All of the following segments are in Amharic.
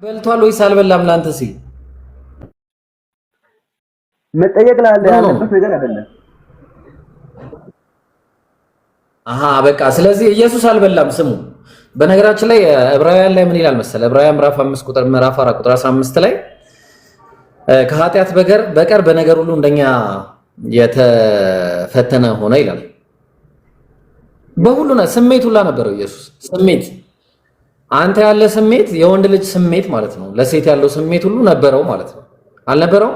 በልቷል ወይስ አልበላም? ላንተ ሲል መጠየቅ ያለበት ነገር አይደለም። አሃ በቃ ስለዚህ ኢየሱስ አልበላም። ስሙ በነገራችን ላይ ዕብራውያን ላይ ምን ይላል መሰለ? ዕብራውያን ምዕራፍ 4 ቁጥር 15 ላይ ከኃጢአት በቀር በነገር ሁሉ እንደኛ የተፈተነ ሆነ ይላል። በሁሉ ስሜት ሁላ ነበረው ኢየሱስ። ስሜት አንተ ያለ ስሜት የወንድ ልጅ ስሜት ማለት ነው። ለሴት ያለው ስሜት ሁሉ ነበረው ማለት ነው። አልነበረው?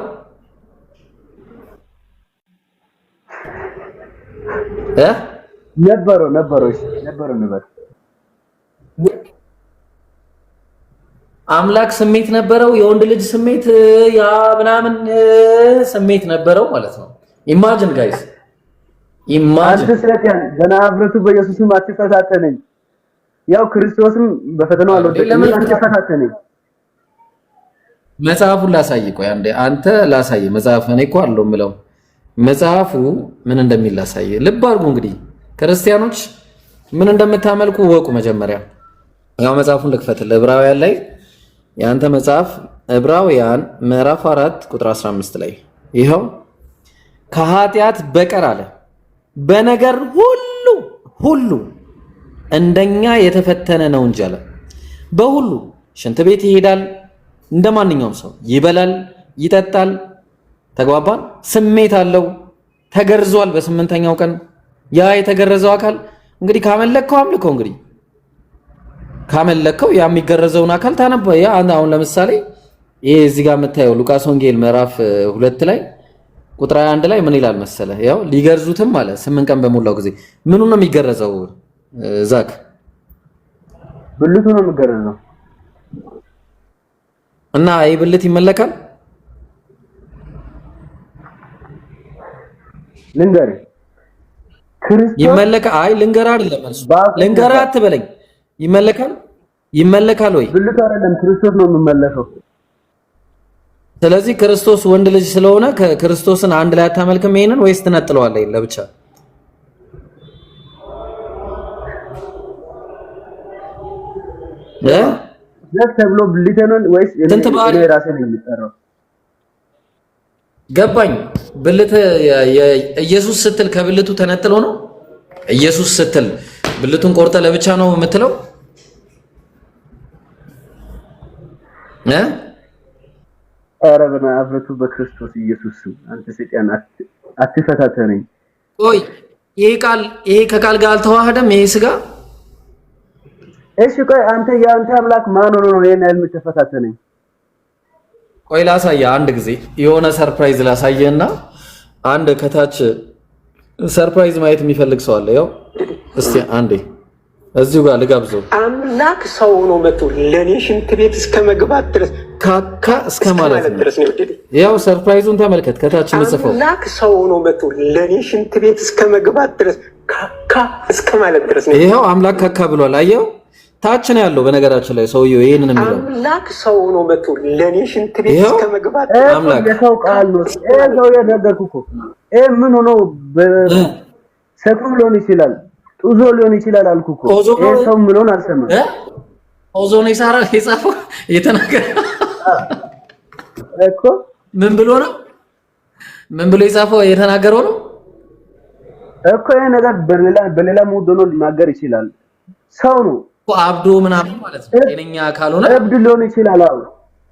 ነበረው ነበር። አምላክ ስሜት ነበረው። የወንድ ልጅ ስሜት ያ ምናምን ስሜት ነበረው ማለት ነው። ኢማጂን ጋይስ ኢማጂን ስለቲያን በናዝሬቱ በኢየሱስም አትፈታተነኝ። ያው ክርስቶስም በፈተናው አልወደቀም። አትፈታተነኝ። መጽሐፉን ላሳይ። ቆይ አንተ ላሳይ መጽሐፍ። እኔ እኮ አለው የምለው መጽሐፉ ምን እንደሚል ላሳይ። ልብ አድርጉ እንግዲህ ክርስቲያኖች ምን እንደምታመልኩ ወቁ። መጀመሪያ ያው መጽሐፉን ልክፈትልህ። ዕብራውያን ላይ ያንተ መጽሐፍ ዕብራውያን ምዕራፍ 4 ቁጥር 15 ላይ ይኸው ከኃጢአት በቀር አለ በነገር ሁሉ እንደኛ የተፈተነ ነው እንጂ አለ። በሁሉ ሽንት ቤት ይሄዳል፣ እንደማንኛውም ሰው ይበላል፣ ይጠጣል። ተግባባን? ስሜት አለው፣ ተገርዟል በስምንተኛው ቀን። ያ የተገረዘው አካል እንግዲህ ካመለከው አምልከው እንግዲህ ካመለከው ያ የሚገረዘውን አካል ታነበ። ያ አሁን ለምሳሌ ይሄ እዚህ ጋር የምታየው ሉቃስ ወንጌል ምዕራፍ 2 ላይ ቁጥር 21 ላይ ምን ይላል መሰለ? ያው ሊገርዙትም አለ 8 ቀን በሞላው ጊዜ ምኑ ነው የሚገረዘው? ዛክ ብልቱ ነው የሚገረዘው። እና ይህ ብልት ይመለካል? ልንገር ክርስቶስ ይመለካ? አይ ልንገር አይደለም እሱ ልንገር አትበለኝ። ይመለካል ወይ? ብልቱ አይደለም ክርስቶስ ነው የሚመለከው። ስለዚህ ክርስቶስ ወንድ ልጅ ስለሆነ ክርስቶስን አንድ ላይ አታመልክም ይሄንን ወይስ ትነጥለዋለህ ለብቻ? ተብሎ ብልቴኖን ወይስ እኔ ራሴ ነው የሚጠራው? ገባኝ። ብልት ኢየሱስ ስትል ከብልቱ ተነጥሎ ነው? ኢየሱስ ስትል ብልቱን ቆርጠ ለብቻ ነው የምትለው? ኧረ በናዝሬቱ በክርስቶስ ኢየሱስ አንተ ሰይጣን አትፈታተነኝ። ቆይ ይሄ ከቃል ጋር አልተዋሃደም ይሄ ስጋ? እሺ ቆይ አንተ የአንተ አምላክ ማን ሆኖ ነው ይሄን ያህል የምትፈታተነኝ? ቆይ ላሳየህ አንድ ጊዜ የሆነ ሰርፕራይዝ ላሳየህና አንድ ከታች ሰርፕራይዝ ማየት የሚፈልግ ሰው አለ። ያው እስቲ አንዴ እዚሁ ጋር ልጋብዘው። አምላክ ሰው ሆኖ መጥቶ ለኔ ሽንት ቤት እስከ መግባት ድረስ ካካ እስከ ማለት ነው። ያው ሰርፕራይዙን ተመልከት። ከታች ምጽፈው አምላክ ሰው ሆኖ መጥቶ ለኔ ሽንት ቤት እስከ መግባት ድረስ ካካ እስከ ማለት ድረስ ነው። ይሄው አምላክ ካካ ብሏል። አየው ታች ነው ያለው። በነገራችን ላይ ሰውየው ይሄንን የሚለው አምላክ ሰው ሆኖ መጥቶ ለኔ ሽንት ቤት እስከ መግባት አምላክ የሰው ቃል ነው። ሰው የነገርኩህ እኮ ምን ሆኖ ሰክሮ ሊሆን ይችላል፣ ጡዞ ሊሆን ይችላል አልኩህ እኮ። ሰው ምሎን አልሰማም። ኦዞ ነው የጻፈው የተናገረ እኮ ምን ብሎ ነው? ምን ብሎ የጻፈው የተናገረው ነው እኮ። ይሄ ነገር በሌላ ሙድ ሆኖ ሊናገር ይችላል። ሰው ነው አብዶ ምናምን ማለት ነው። ጤነኛ ካልሆነ እብድ ሊሆን ይችላል። አዎ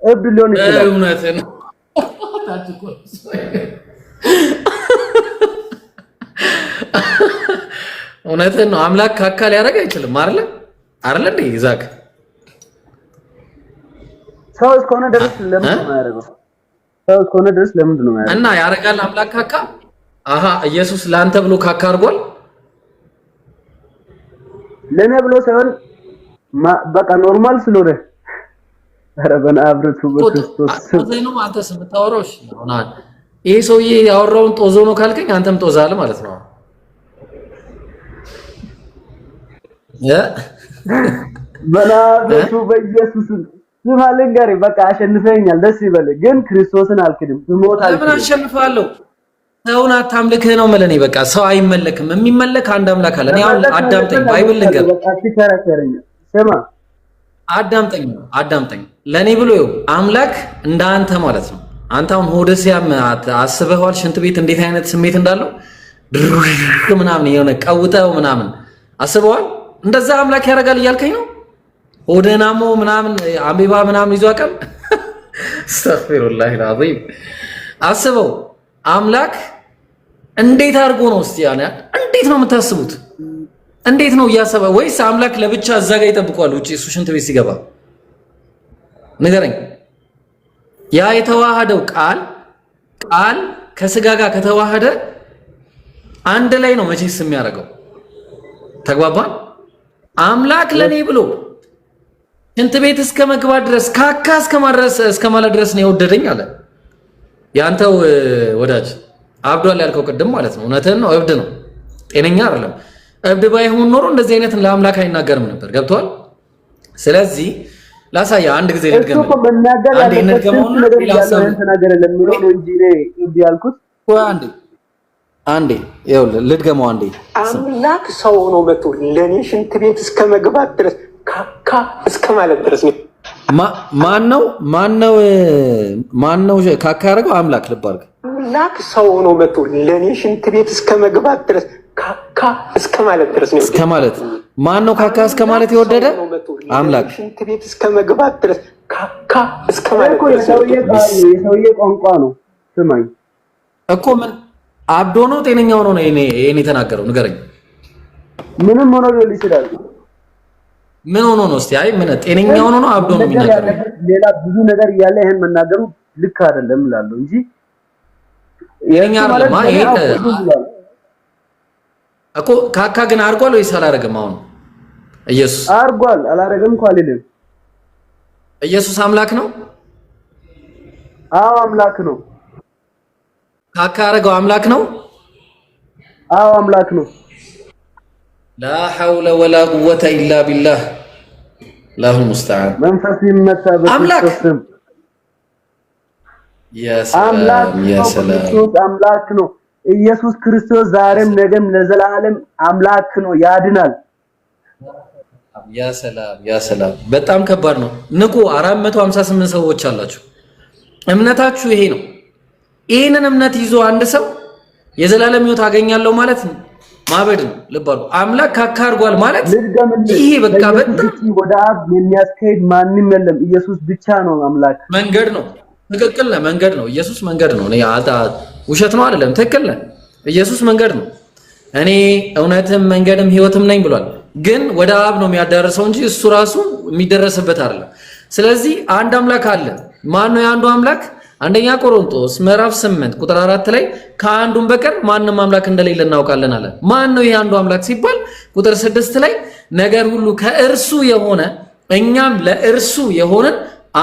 እብድ ሊሆን ይችላል። እውነትህን ነው። እውነትህን ነው። አምላክ ካካ ሊያደርግ አይችልም አይደለ እንዴ ይዛክ? ሰው እስከሆነ ድረስ ለምን ነው ያደርገው? ሰው እስከሆነ ድረስ ለምንድን ነው ያደርገው? እና ያደርጋል አምላክ ካካ? አሃ ኢየሱስ ለአንተ ብሎ ካካ አድርጓል? ለኔ ብሎ ሳይሆን በቃ ኖርማል ስለሆነ። ኧረ በናዝሬቱ በክርስቶስ ጦዘ ነው አንተ ስምታወራው። እሺ ሆናል። ይሄ ሰውዬ ያወራውን ጦዞ ነው ካልከኝ አንተም ጦዛለህ ማለት ነው። በናዝሬቱ በኢየሱስ ስም አልንገርህ። በቃ አሸንፈኛል፣ ደስ ይበልህ። ግን ክርስቶስን አልክድም። ትሞታለህ። ለምን አሸንፋለሁ? ሰውን አታምልክህ ነው ማለት ነው። በቃ ሰው አይመለክም። የሚመለክ አንድ አምላክ አለ። እኔ አሁን አዳምጠኝ፣ ባይብል ልንገር። በቃ ትከራከረኛለህ። ስማ አዳምጠኝ ለኔ ብሎ አምላክ እንዳንተ ማለት ነው። አንተ አሁን ሆድህ ሲያም አስበኸዋል? ሽንት ቤት እንዴት አይነት ስሜት እንዳለው ምናምን የሆነ ቀውጠው ምናምን አስበዋል? እንደዛ አምላክ ያደርጋል እያልከኝ ነው? ሆድህን አሞ ምናምን አሜባ ምናምን ይዞ አቀም አስተግፊሩላህ አልዓዚም። አስበው አምላክ እንዴት አድርጎ ነው እስቲ ያኔ እንዴት ነው የምታስቡት? እንዴት ነው እያሰበ ወይስ አምላክ ለብቻ እዛ ጋር ይጠብቀዋል ውጪ እሱ ሽንት ቤት ሲገባ? ንገረኝ። ያ የተዋሃደው ቃል ከስጋ ጋር ከተዋሃደ አንድ ላይ ነው መቼስ የሚያደርገው። ተግባባን? አምላክ ለኔ ብሎ ሽንት ቤት እስከ መግባት ድረስ ካካ እስከ ማለት ድረስ ነው የወደደኝ አለ። ያንተው ወዳጅ አብዷል ያልከው ቅድም ማለት ነው። እውነትህን ነው። እብድ ነው፣ ጤነኛ አይደለም። እብድ ባይሆን ኖሮ እንደዚህ አይነት ለአምላክ አይናገርም ነበር። ገብቷል? ስለዚህ ላሳያ አንድ ጊዜ ልድገመው። አንዴ እንድገመውና ሌላ ሰው ተናገረ ለሚለው ነው እንጂ እብድ ያልኩት አንዴ ይኸውልህ ልድገመው አንዴ። አምላክ ሰው ሆኖ መጥቶ ለኔ ሽንት ቤት እስከ መግባት ድረስ ካካ እስከ ማለት ድረስ ነው። ማነው ካካ ያደረገው? አምላክ። ልብ አድርግ። አምላክ ሰው ሆኖ መጥቶ ለኔ ሽንት ቤት እስከ መግባት ድረስ ካካ እስከ ማለት ድረስ ነው። እስከ ማለት ማነው ካካ እስከ ማለት የወደደ? አምላክ። ሽንት ቤት እስከ መግባት ድረስ ካካ እስከ ማለት ድረስ ነው። የሰውዬ ቋንቋ ነው። ስማኝ እኮ ምን አብዶ ነው ጤነኛ ሆኖ ነው እኔ የተናገረው? ንገረኝ። ምንም ሆኖ ሊሆን ይችላል። ምን ሆኖ ነው? እስቲ አይ ምን ጤነኛ ሆኖ ነው አብዶ ነው የሚናገረው? ሌላ ብዙ ነገር እያለ ይሄን መናገሩ ልክ አይደለም እላለሁ እንጂ ጤነኛ አይደለም። ይሄ እኮ ካካ ግን አድርጓል ወይስ አላደረገም? አሁን ኢየሱስ አድርጓል አላደረገም እኮ አልልም። ኢየሱስ አምላክ ነው? አዎ አምላክ ነው። ካካ ያደረገው አምላክ ነው? አዎ አምላክ ነው። ላ ሐውለ ወላ ቁወተ ኢላ ቢላህ ላሁል ሙስተዓን። መንፈስ ይመታ በክርስቶስ ስም። አምላክ ነው ኢየሱስ ክርስቶስ ዛሬም ነገም ለዘላለም አምላክ ነው፣ ያድናል። ያ ሰላም በጣም ከባድ ነው። ንቁ 458 ሰዎች አላችሁ። እምነታችሁ ይሄ ነው። ይህንን እምነት ይዞ አንድ ሰው የዘላለም ሕይወት አገኛለሁ ማለት ነው ማበድ ነው። ልብ አድርጉ። አምላክ ካካ አድርጓል ማለት ይሄ በቃ በጣም ወደ አብ የሚያስኬድ ማንም የለም። ኢየሱስ ብቻ ነው አምላክ። መንገድ ነው። ትክክል ነህ። መንገድ ነው። ኢየሱስ መንገድ ነው። ውሸት ነው አይደለም። ትክክል ነህ። ኢየሱስ መንገድ ነው። እኔ እውነትም መንገድም ሕይወትም ነኝ ብሏል። ግን ወደ አብ ነው የሚያዳርሰው እንጂ እሱ ራሱ የሚደረስበት አይደለም። ስለዚህ አንድ አምላክ አለ። ማን ነው የአንዱ አምላክ? አንደኛ ቆሮንቶስ ምዕራፍ 8 ቁጥር 4 ላይ ከአንዱም በቀር ማንም አምላክ እንደሌለ እናውቃለን አለ። ማን ነው ይሄ አንዱ አምላክ ሲባል ቁጥር 6 ላይ ነገር ሁሉ ከእርሱ የሆነ እኛም ለእርሱ የሆነን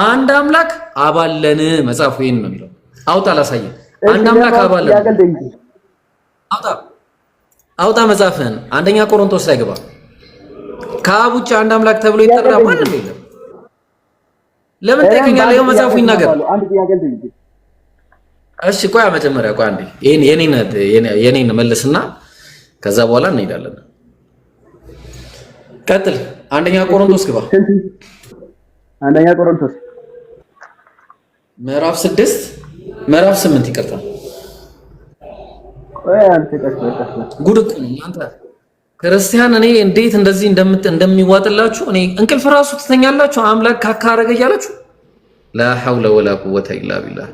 አንድ አምላክ አባለን። መጽሐፉ ይሄን ነው የሚለው። አውጣ ላሳየህ። አንድ አምላክ አባለን። አውጣ መጽሐፍህን አንደኛ ቆሮንቶስ ላይ ግባ። ከአብ ውጭ አንድ አምላክ ተብሎ ይጠራ ማንም የለም። ለምን ጠይቀኛለህ? ይኸው መጽሐፉ ይናገር። እሺ ቆይ መጀመሪያ ቆይ አንዴ የኔን መልስና ከዛ በኋላ እንሄዳለን። ቀጥል። አንደኛ ቆሮንቶስ ግባ። አንደኛ ቆሮንቶስ ምዕራፍ 8 ይቅርታ። ቆይ አንተ ቀጥል። ጉድ እኮ ነው እናንተ ክርስቲያን። እኔ እንዴት እንደዚህ እንደሚዋጥላችሁ እኔ እንቅልፍ ራሱ ትተኛላችሁ። አምላክ ካካ አደረገ እያላችሁ ላ ሐውለ ወላ ቁወተ ኢላ ቢላህ።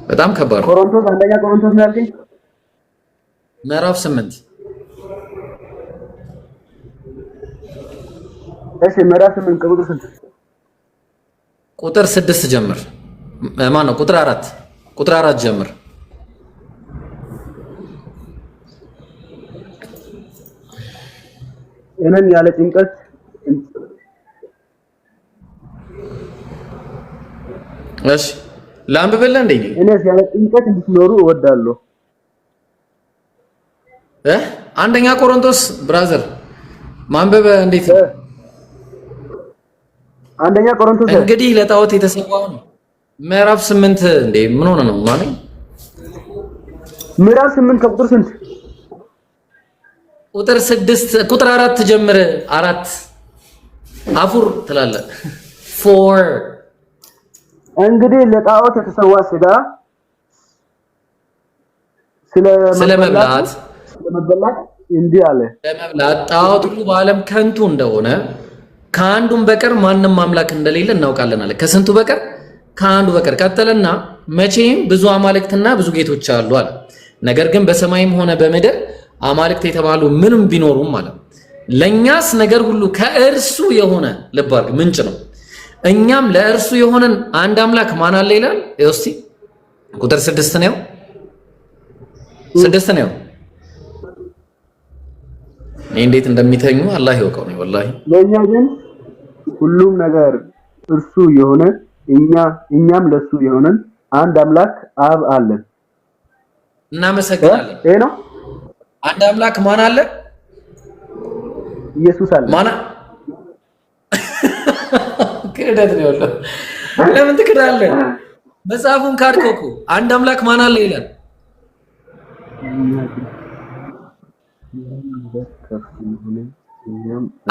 በጣም ከባድ ነው። ቆሮንቶስ አንደኛ ቆሮንቶስ ነው ያልከኝ? ምዕራፍ 8 እሺ ምዕራፍ 8 ቁጥር 6 ቁጥር 6 ጀምር። ማን ነው? ቁጥር 4 ጀምር። እኔን ያለ ጭንቀት እሺ ላንብብልህ እንዴ? እኔስ ያለ ጭንቀት እንድትኖሩ እወዳለሁ። አንደኛ ቆሮንቶስ ብራዘር ማንበብ እንዴት ነው? አንደኛ ቆሮንቶስ እንግዲህ ለጣዖት የተሰዋው ነው። ምዕራፍ 8 እንዴ ምን ሆነ ነው ማለት? ምዕራፍ 8 ከቁጥር ስንት? ቁጥር 6 ቁጥር 4 ጀምር። 4 አፉር ትላለህ። 4 እንግዲህ ለጣዖት የተሰዋ ስጋ ስለመብላት እንዲህ አለ። ለመብላት ጣዖት ሁሉ በዓለም ከንቱ እንደሆነ ከአንዱም በቀር ማንም አምላክ እንደሌለ እናውቃለን አለ። ከስንቱ በቀር? ከአንዱ በቀር። ቀጠለና መቼም ብዙ አማልክትና ብዙ ጌቶች አሉ አለ። ነገር ግን በሰማይም ሆነ በምድር አማልክት የተባሉ ምንም ቢኖሩም አለ ለኛስ ነገር ሁሉ ከእርሱ የሆነ ልብ አድርግ ምንጭ ነው። እኛም ለእርሱ የሆነን አንድ አምላክ ማን አለ ይላል። እስቲ ቁጥር 6 ነው 6 ነው። እንዴት እንደሚተኙ አላህ ይወቀው ነው ወላሂ። ለኛ ግን ሁሉም ነገር እርሱ የሆነ እኛም ለሱ የሆነን አንድ አምላክ አብ አለን። እናመሰግናለን። ይሄ ነው አንድ አምላክ ማን አለ? ኢየሱስ አለ። ማን ክህደት ነው ያለው። ለምን ትክዳለህ? መጽሐፉን ካድከው እኮ አንድ አምላክ ማን አለ ይላል።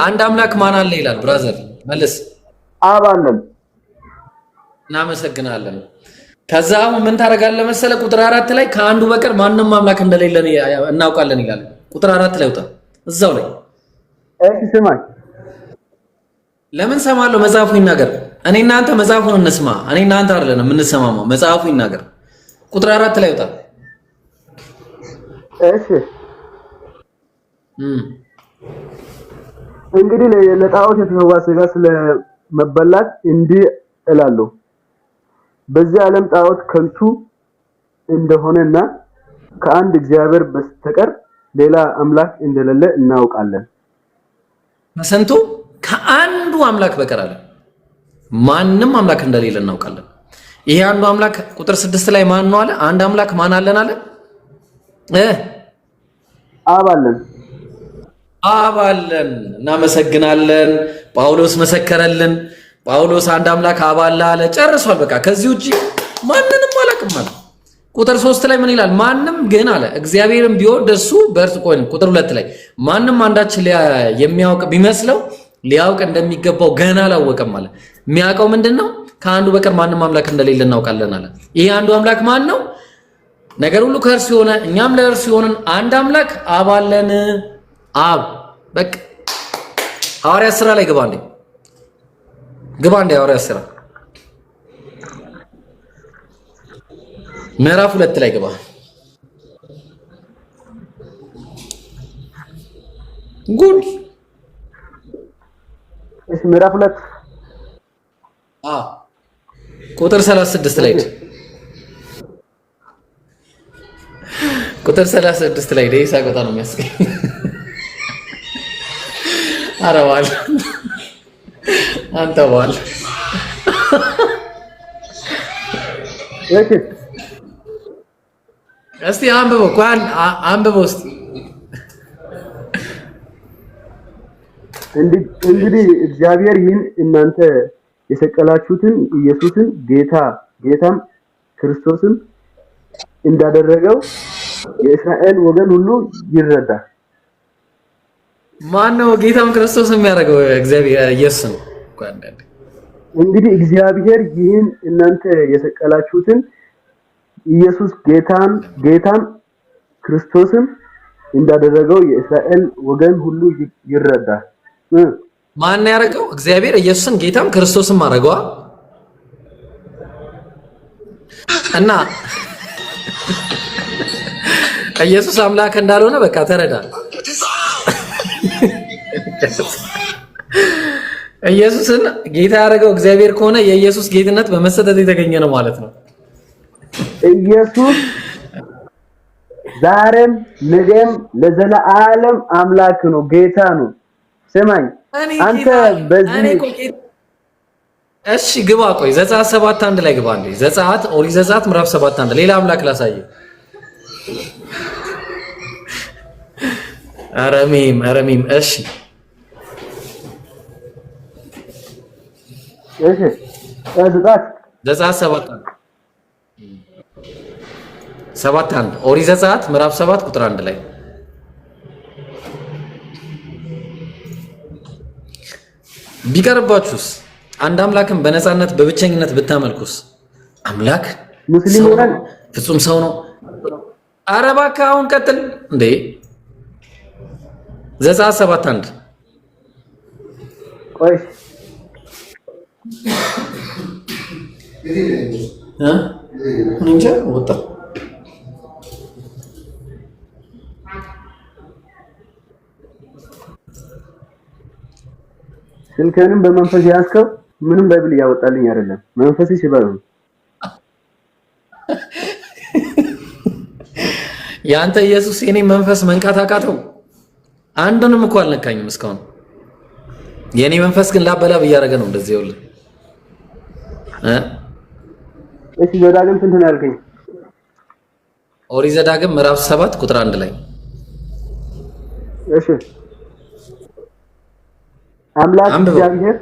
አንድ አምላክ ማን አለ ይላል። ብራዘር መልስ። አብ አለን። እናመሰግናለን። ከዛ ምን ታደርጋለህ መሰለ? ቁጥር 4 ላይ ከአንዱ በቀር ማንም አምላክ እንደሌለ እናውቃለን ይላል። ቁጥር 4 ላይ ወጣ እዛው ላይ። እሺ ስማኝ። ለምን ሰማለሁ? መጽሐፉ ይናገር። እኔ እናንተ መጽሐፉን እንስማ። እኔ እናንተ አይደለም የምንሰማማው፣ መጽሐፉ ይናገር። ቁጥር 4 ላይ ወጣ። እሺ እንግዲህ ለጣዖት የተሰዋ ስጋ ስለመበላት እንዲህ እላለሁ፣ በዚህ ዓለም ጣዖት ከንቱ እንደሆነና ከአንድ እግዚአብሔር በስተቀር ሌላ አምላክ እንደሌለ እናውቃለን። ከስንቱ? ከአንዱ አምላክ በቀር አለ ማንም አምላክ እንደሌለ እናውቃለን። ይሄ አንዱ አምላክ ቁጥር 6 ላይ ማን ነው አለ? አንድ አምላክ ማን አለን አለ? አብ አለን። አብ አለን። እናመሰግናለን። ጳውሎስ መሰከረልን። ጳውሎስ አንድ አምላክ አብ አለ አለ። ጨርሷል። በቃ ከዚህ ውጪ ማንንም አላውቅም አለ። ቁጥር 3 ላይ ምን ይላል? ማንም ግን አለ እግዚአብሔርን ቢወድ እሱ በእርሱ ቆይ። ቁጥር 2 ላይ ማንም አንዳች የሚያውቅ ቢመስለው ሊያውቅ እንደሚገባው ገና አላወቀም አለ። የሚያውቀው ምንድነው? ከአንዱ በቀር ማንም አምላክ እንደሌለ እናውቃለን አለ። ይሄ አንዱ አምላክ ማን ነው? ነገር ሁሉ ከእርሱ የሆነ እኛም ለእርሱ የሆነን አንድ አምላክ አብ አለን። አብ በቃ ሐዋርያት ሥራ ላይ ግባ እንዴ ሐዋርያት ሥራ ምዕራፍ 2 ላይ ግባ። ጉድ እሺ ምዕራፍ 2 ቁጥር 36 ላይ ቁጥር 36 ላይ ደይሳ ቆጣ ነው የሚያስቀኝ። አረዋል አንተ ዋል እስቲ አንብበው ቋን አንብበው እስቲ። እንግዲህ እግዚአብሔር ይህን እናንተ የሰቀላችሁትን ኢየሱስን ጌታም ክርስቶስን እንዳደረገው የእስራኤል ወገን ሁሉ ይረዳል። ማን ነው ጌታም ክርስቶስ የሚያደርገው? እግዚአብሔር ኢየሱስ ነው። እንግዲህ እግዚአብሔር ይህን እናንተ የሰቀላችሁትን ኢየሱስ ጌታም ክርስቶስን እንዳደረገው የእስራኤል ወገን ሁሉ ይረዳል። ማን ነው ያደረገው? እግዚአብሔር ኢየሱስን ጌታም ክርስቶስን አደረገዋ እና ኢየሱስ አምላክ እንዳልሆነ በቃ ተረዳ። ኢየሱስን ጌታ ያደረገው እግዚአብሔር ከሆነ የኢየሱስ ጌትነት በመሰጠት የተገኘ ነው ማለት ነው። ኢየሱስ ዛሬም ነገም ለዘላለም አምላክ ነው፣ ጌታ ነው። ስማኝ አንተ በዚህ እሺ ግባ። ቆይ ዘጸአት 7:1 ላይ ግባ እንዴ። ዘጸአት ኦሪት ዘጸአት ምዕራፍ 7:1 ሌላ አምላክ ላሳየው። አረሚም እሺ ዘጸአት 7:1 ኦሪት ዘጸአት ምዕራፍ 7 ቁጥር 1 ላይ ቢቀርባችሁስ አንድ አምላክን በነፃነት በብቸኝነት ብታመልኩስ አምላክ ሙስሊም ሆነን ፍጹም ሰው ነው። ኧረ እባክህ አሁን ቀጥል እንዴ። ዘጸአት 7:1 ቆይ እንጃ ወጣ ስልከንም በመንፈስ ያስከው ምንም ባይብል ያወጣልኝ አይደለም። መንፈስ ሲባል ያንተ ኢየሱስ የኔ መንፈስ መንካት አቃተው። አንዱንም እኮ አልነካኝም እስካሁን። የኔ መንፈስ ግን ላበላብ እያደረገ ነው እንደዚህ ይኸውልህ። እሺ ዘዳግም ስንት ነው ያልከኝ? ኦሪት ዘዳግም ምዕራፍ 7 ቁጥር 1 ላይ እሺ አምላክ እግዚአብሔር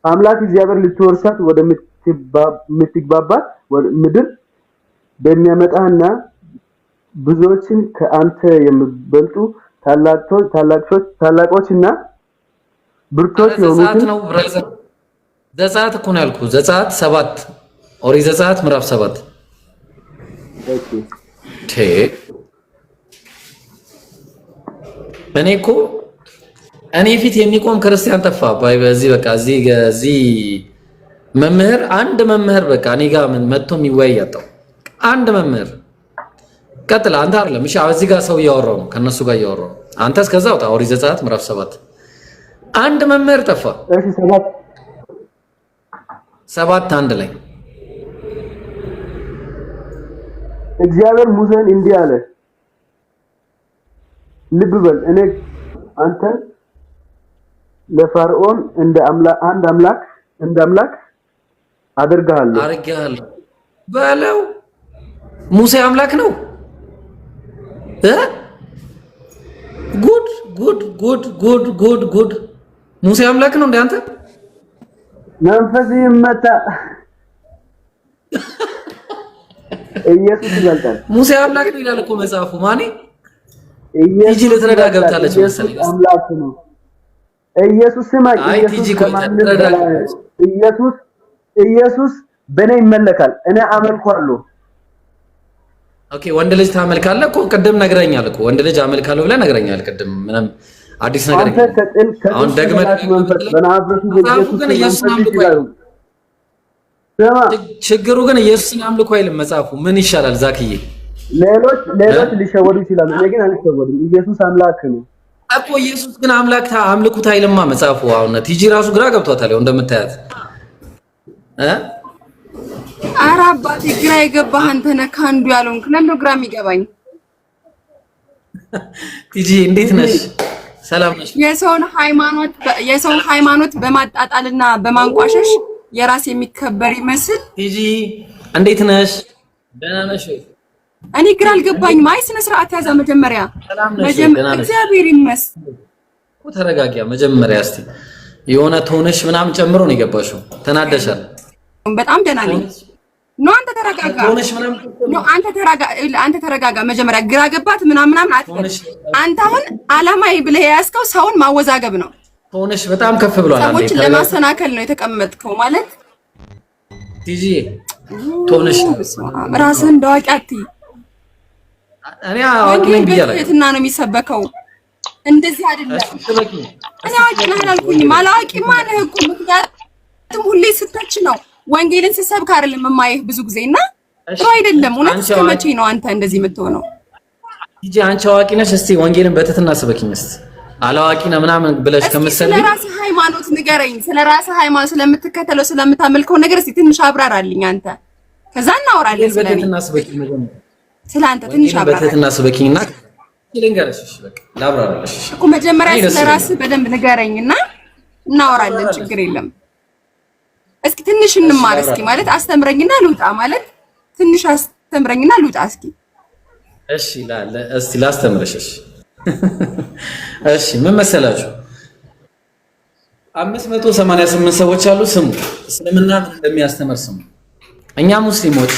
አምላክ እግዚአብሔር ልትወርሳት ወደምትግባባት ምድር በሚያመጣህና ብዙዎችን ከአንተ የሚበልጡ ታላቆችና ብርቶች የሆኑትን ዘጸአት እኮ ነው ያልኩህ። ዘጸአት 7 ኦሪት ዘጸአት ምዕራፍ 7 እኔ እኮ እኔ ፊት የሚቆም ክርስቲያን ጠፋ። በዚህ በቃ እዚህ መምህር አንድ መምህር በቃ እኔ ጋር መጥቶ የሚወያይ ያጣው አንድ መምህር። ቀጥል አንተ አይደለም እሺ። እዚህ ጋር ሰው እያወራው ነው፣ ከነሱ ጋር እያወራው ነው። አንተ እስከዛ ወጣ። ኦሪት ዘጸአት ምዕራፍ 7 አንድ መምህር ጠፋ። እሺ 7:1 ላይ እግዚአብሔር ሙሴን እንዲህ አለ፣ ልብ በል እኔ አንተ ለፈርዖን እንደ አምላክ አደርግሃለሁ በለው። ሙሴ አምላክ ነው። ጉድ ሙሴ አምላክ ነው እንዴ? አንተ መንፈስ ይመታ ኢየሱስ ይበልጣል። ሙሴ አምላክ ነው ይላል እኮ መጽሐፉ። ማን ኢየሱስ ልትረዳ ገብታለች መሰለኝ። አምላክ ነው ኢየሱስ። ስማኝ ኢየሱስ በእኔ ይመለካል፣ እኔ አመልኳለሁ። ኦኬ ወንድ ልጅ ታመልካለህ እኮ ቅድም ነግረኛል እኮ ወንድ ልጅ አመልካለሁ ብለህ ነግረኛል ቅድም። ምንም አዲስ ነገር አሁን ደግመህ ችግሩ ግን ኢየሱስን አምልኮ አይልም መጽሐፉ። ምን ይሻላል ዛክዬ? ሌሎች ሊሸወዱ ይችላሉ፣ እኔ ግን አልሸወድም። ኢየሱስ አምላክ ነው እኮ። ኢየሱስ ግን አምልኩት አይልማ መጽሐፉ። አሁን ቲጂ ራሱ ግራ ገብቷታል እንደምታያት። ኧረ አባቴ ግራ የገባህ አንተ ነህ። ከአንዱ ያለውን ለምን ግራ የሚገባኝ? ቲጂ እንዴት ነሽ? ሰላም ነሽ? የሰውን ሃይማኖት በማጣጣልና በማንቋሸሽ የራስ የሚከበር ይመስል። ቲጂ እንዴት ነሽ? ደህና ነሽ? እኔ ግራ አልገባኝም። አይ ስነ ስርዓት ያዛ መጀመሪያ እግዚአብሔር ይመስገን። ተረጋጊያ መጀመሪያ እስቲ የሆነ ቶንሽ ምናምን ጨምሮ ነው የገባሽው። ተናደሻል? በጣም ደህና ነኝ። አንተ ተረጋጋ። አንተ ተረጋጋ መጀመሪያ። ግራ ገባት ምናምን አትበል። አንተ አሁን አላማዬ ብለህ የያዝከው ሰውን ማወዛገብ ነው። ቶንሽ በጣም ከፍ ብሏል። ሰዎችን ለማሰናከል ነው የተቀመጥከው ማለት ቲጂ። ቶንሽ ራስህን እንዳዋቂ አትይ። እኔ አዋቂ ነኝ ብያለሁ። የትና ነው የሚሰበከው? እንደዚህ አይደለም። እኔ አዋቂ ነኝ አላልኩኝም። አላዋቂ ማነህ እኮ። ምክንያቱም ሁሌ ስተች ነው ወንጌልን ስሰብክ አይደለም የማይህ ብዙ ጊዜ እና ጥሩ አይደለም። እውነት እስከ መቼ ነው አንተ እንደዚህ የምትሆነው? ቲጂ አንቺ አዋቂ ነሽ። እስቲ ወንጌልን በትህትና ስበኪኝ እስቲ። አላዋቂ ነው ምናምን ብለሽ ከመሰለኝ ስለራስህ ሃይማኖት ንገረኝ። ስለራስህ ሃይማኖት ስለምትከተለው ስለምታመልከው ነገር እስቲ ትንሽ አብራራልኝ አንተ። ከዛ እናወራለን ስለኔ። በትህትና ስበኪኝ ነው ስለአንተ ትንሽ አብራራ። በትህትና ስበኪኝና ልንገርሽ። እሺ በቃ ላብራራልሽ እኮ መጀመሪያ ስለራስህ በደንብ ንገረኝና እናወራለን። ችግር የለም። እስኪ ትንሽ እንማር እስኪ ማለት አስተምረኝና ልውጣ ማለት ትንሽ አስተምረኝና ልውጣ እስኪ። እሺ እስቲ ላስተምርሽ። እሺ ምን መሰላችሁ 588 ሰዎች አሉ። ስሙ እስልምና ምን እንደሚያስተምር ስሙ። እኛ ሙስሊሞች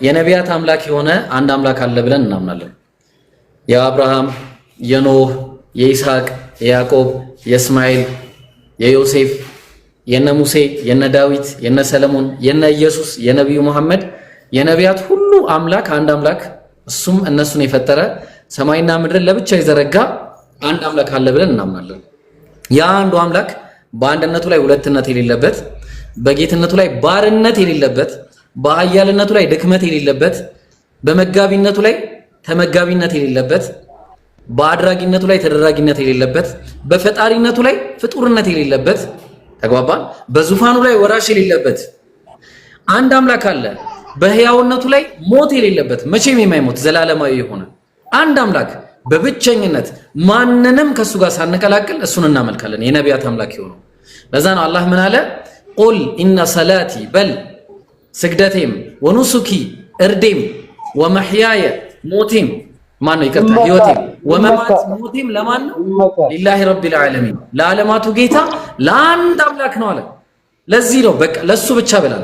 የነቢያት አምላክ የሆነ አንድ አምላክ አለ ብለን እናምናለን። የአብርሃም፣ የኖህ፣ የይስሐቅ፣ የያዕቆብ፣ የእስማኤል የዮሴፍ የነ ሙሴ የነ ዳዊት የነ ሰለሞን የነ ኢየሱስ የነብዩ መሐመድ የነቢያት ሁሉ አምላክ አንድ አምላክ እሱም እነሱን የፈጠረ ሰማይና ምድርን ለብቻ የዘረጋ አንድ አምላክ አለ ብለን እናምናለን። ያ አንዱ አምላክ በአንድነቱ ላይ ሁለትነት የሌለበት፣ በጌትነቱ ላይ ባርነት የሌለበት፣ በኃያልነቱ ላይ ድክመት የሌለበት፣ በመጋቢነቱ ላይ ተመጋቢነት የሌለበት፣ በአድራጊነቱ ላይ ተደራጊነት የሌለበት፣ በፈጣሪነቱ ላይ ፍጡርነት የሌለበት ተግባባን። በዙፋኑ ላይ ወራሽ የሌለበት አንድ አምላክ አለ። በህያውነቱ ላይ ሞት የሌለበት መቼም የማይሞት ዘላለማዊ የሆነ አንድ አምላክ በብቸኝነት ማንንም ከሱ ጋር ሳንቀላቅል እሱን እናመልካለን። የነቢያት አምላክ የሆነው ለዛ ነው አላህ ምን አለ? ቁል ኢነ ሰላቲ በል ስግደቴም ወኑሱኪ እርዴም ወመሕያየ ሞቴም ማን ነው ይቅርታ ህይወቴም ወመማት ሞቴም ለማን ነው? ሊላሂ ረቢል ዓለሚን ለዓለማቱ ጌታ ለአንድ አምላክ ነው አለ። ለዚህ ነው በቃ ለሱ ብቻ ብላለ።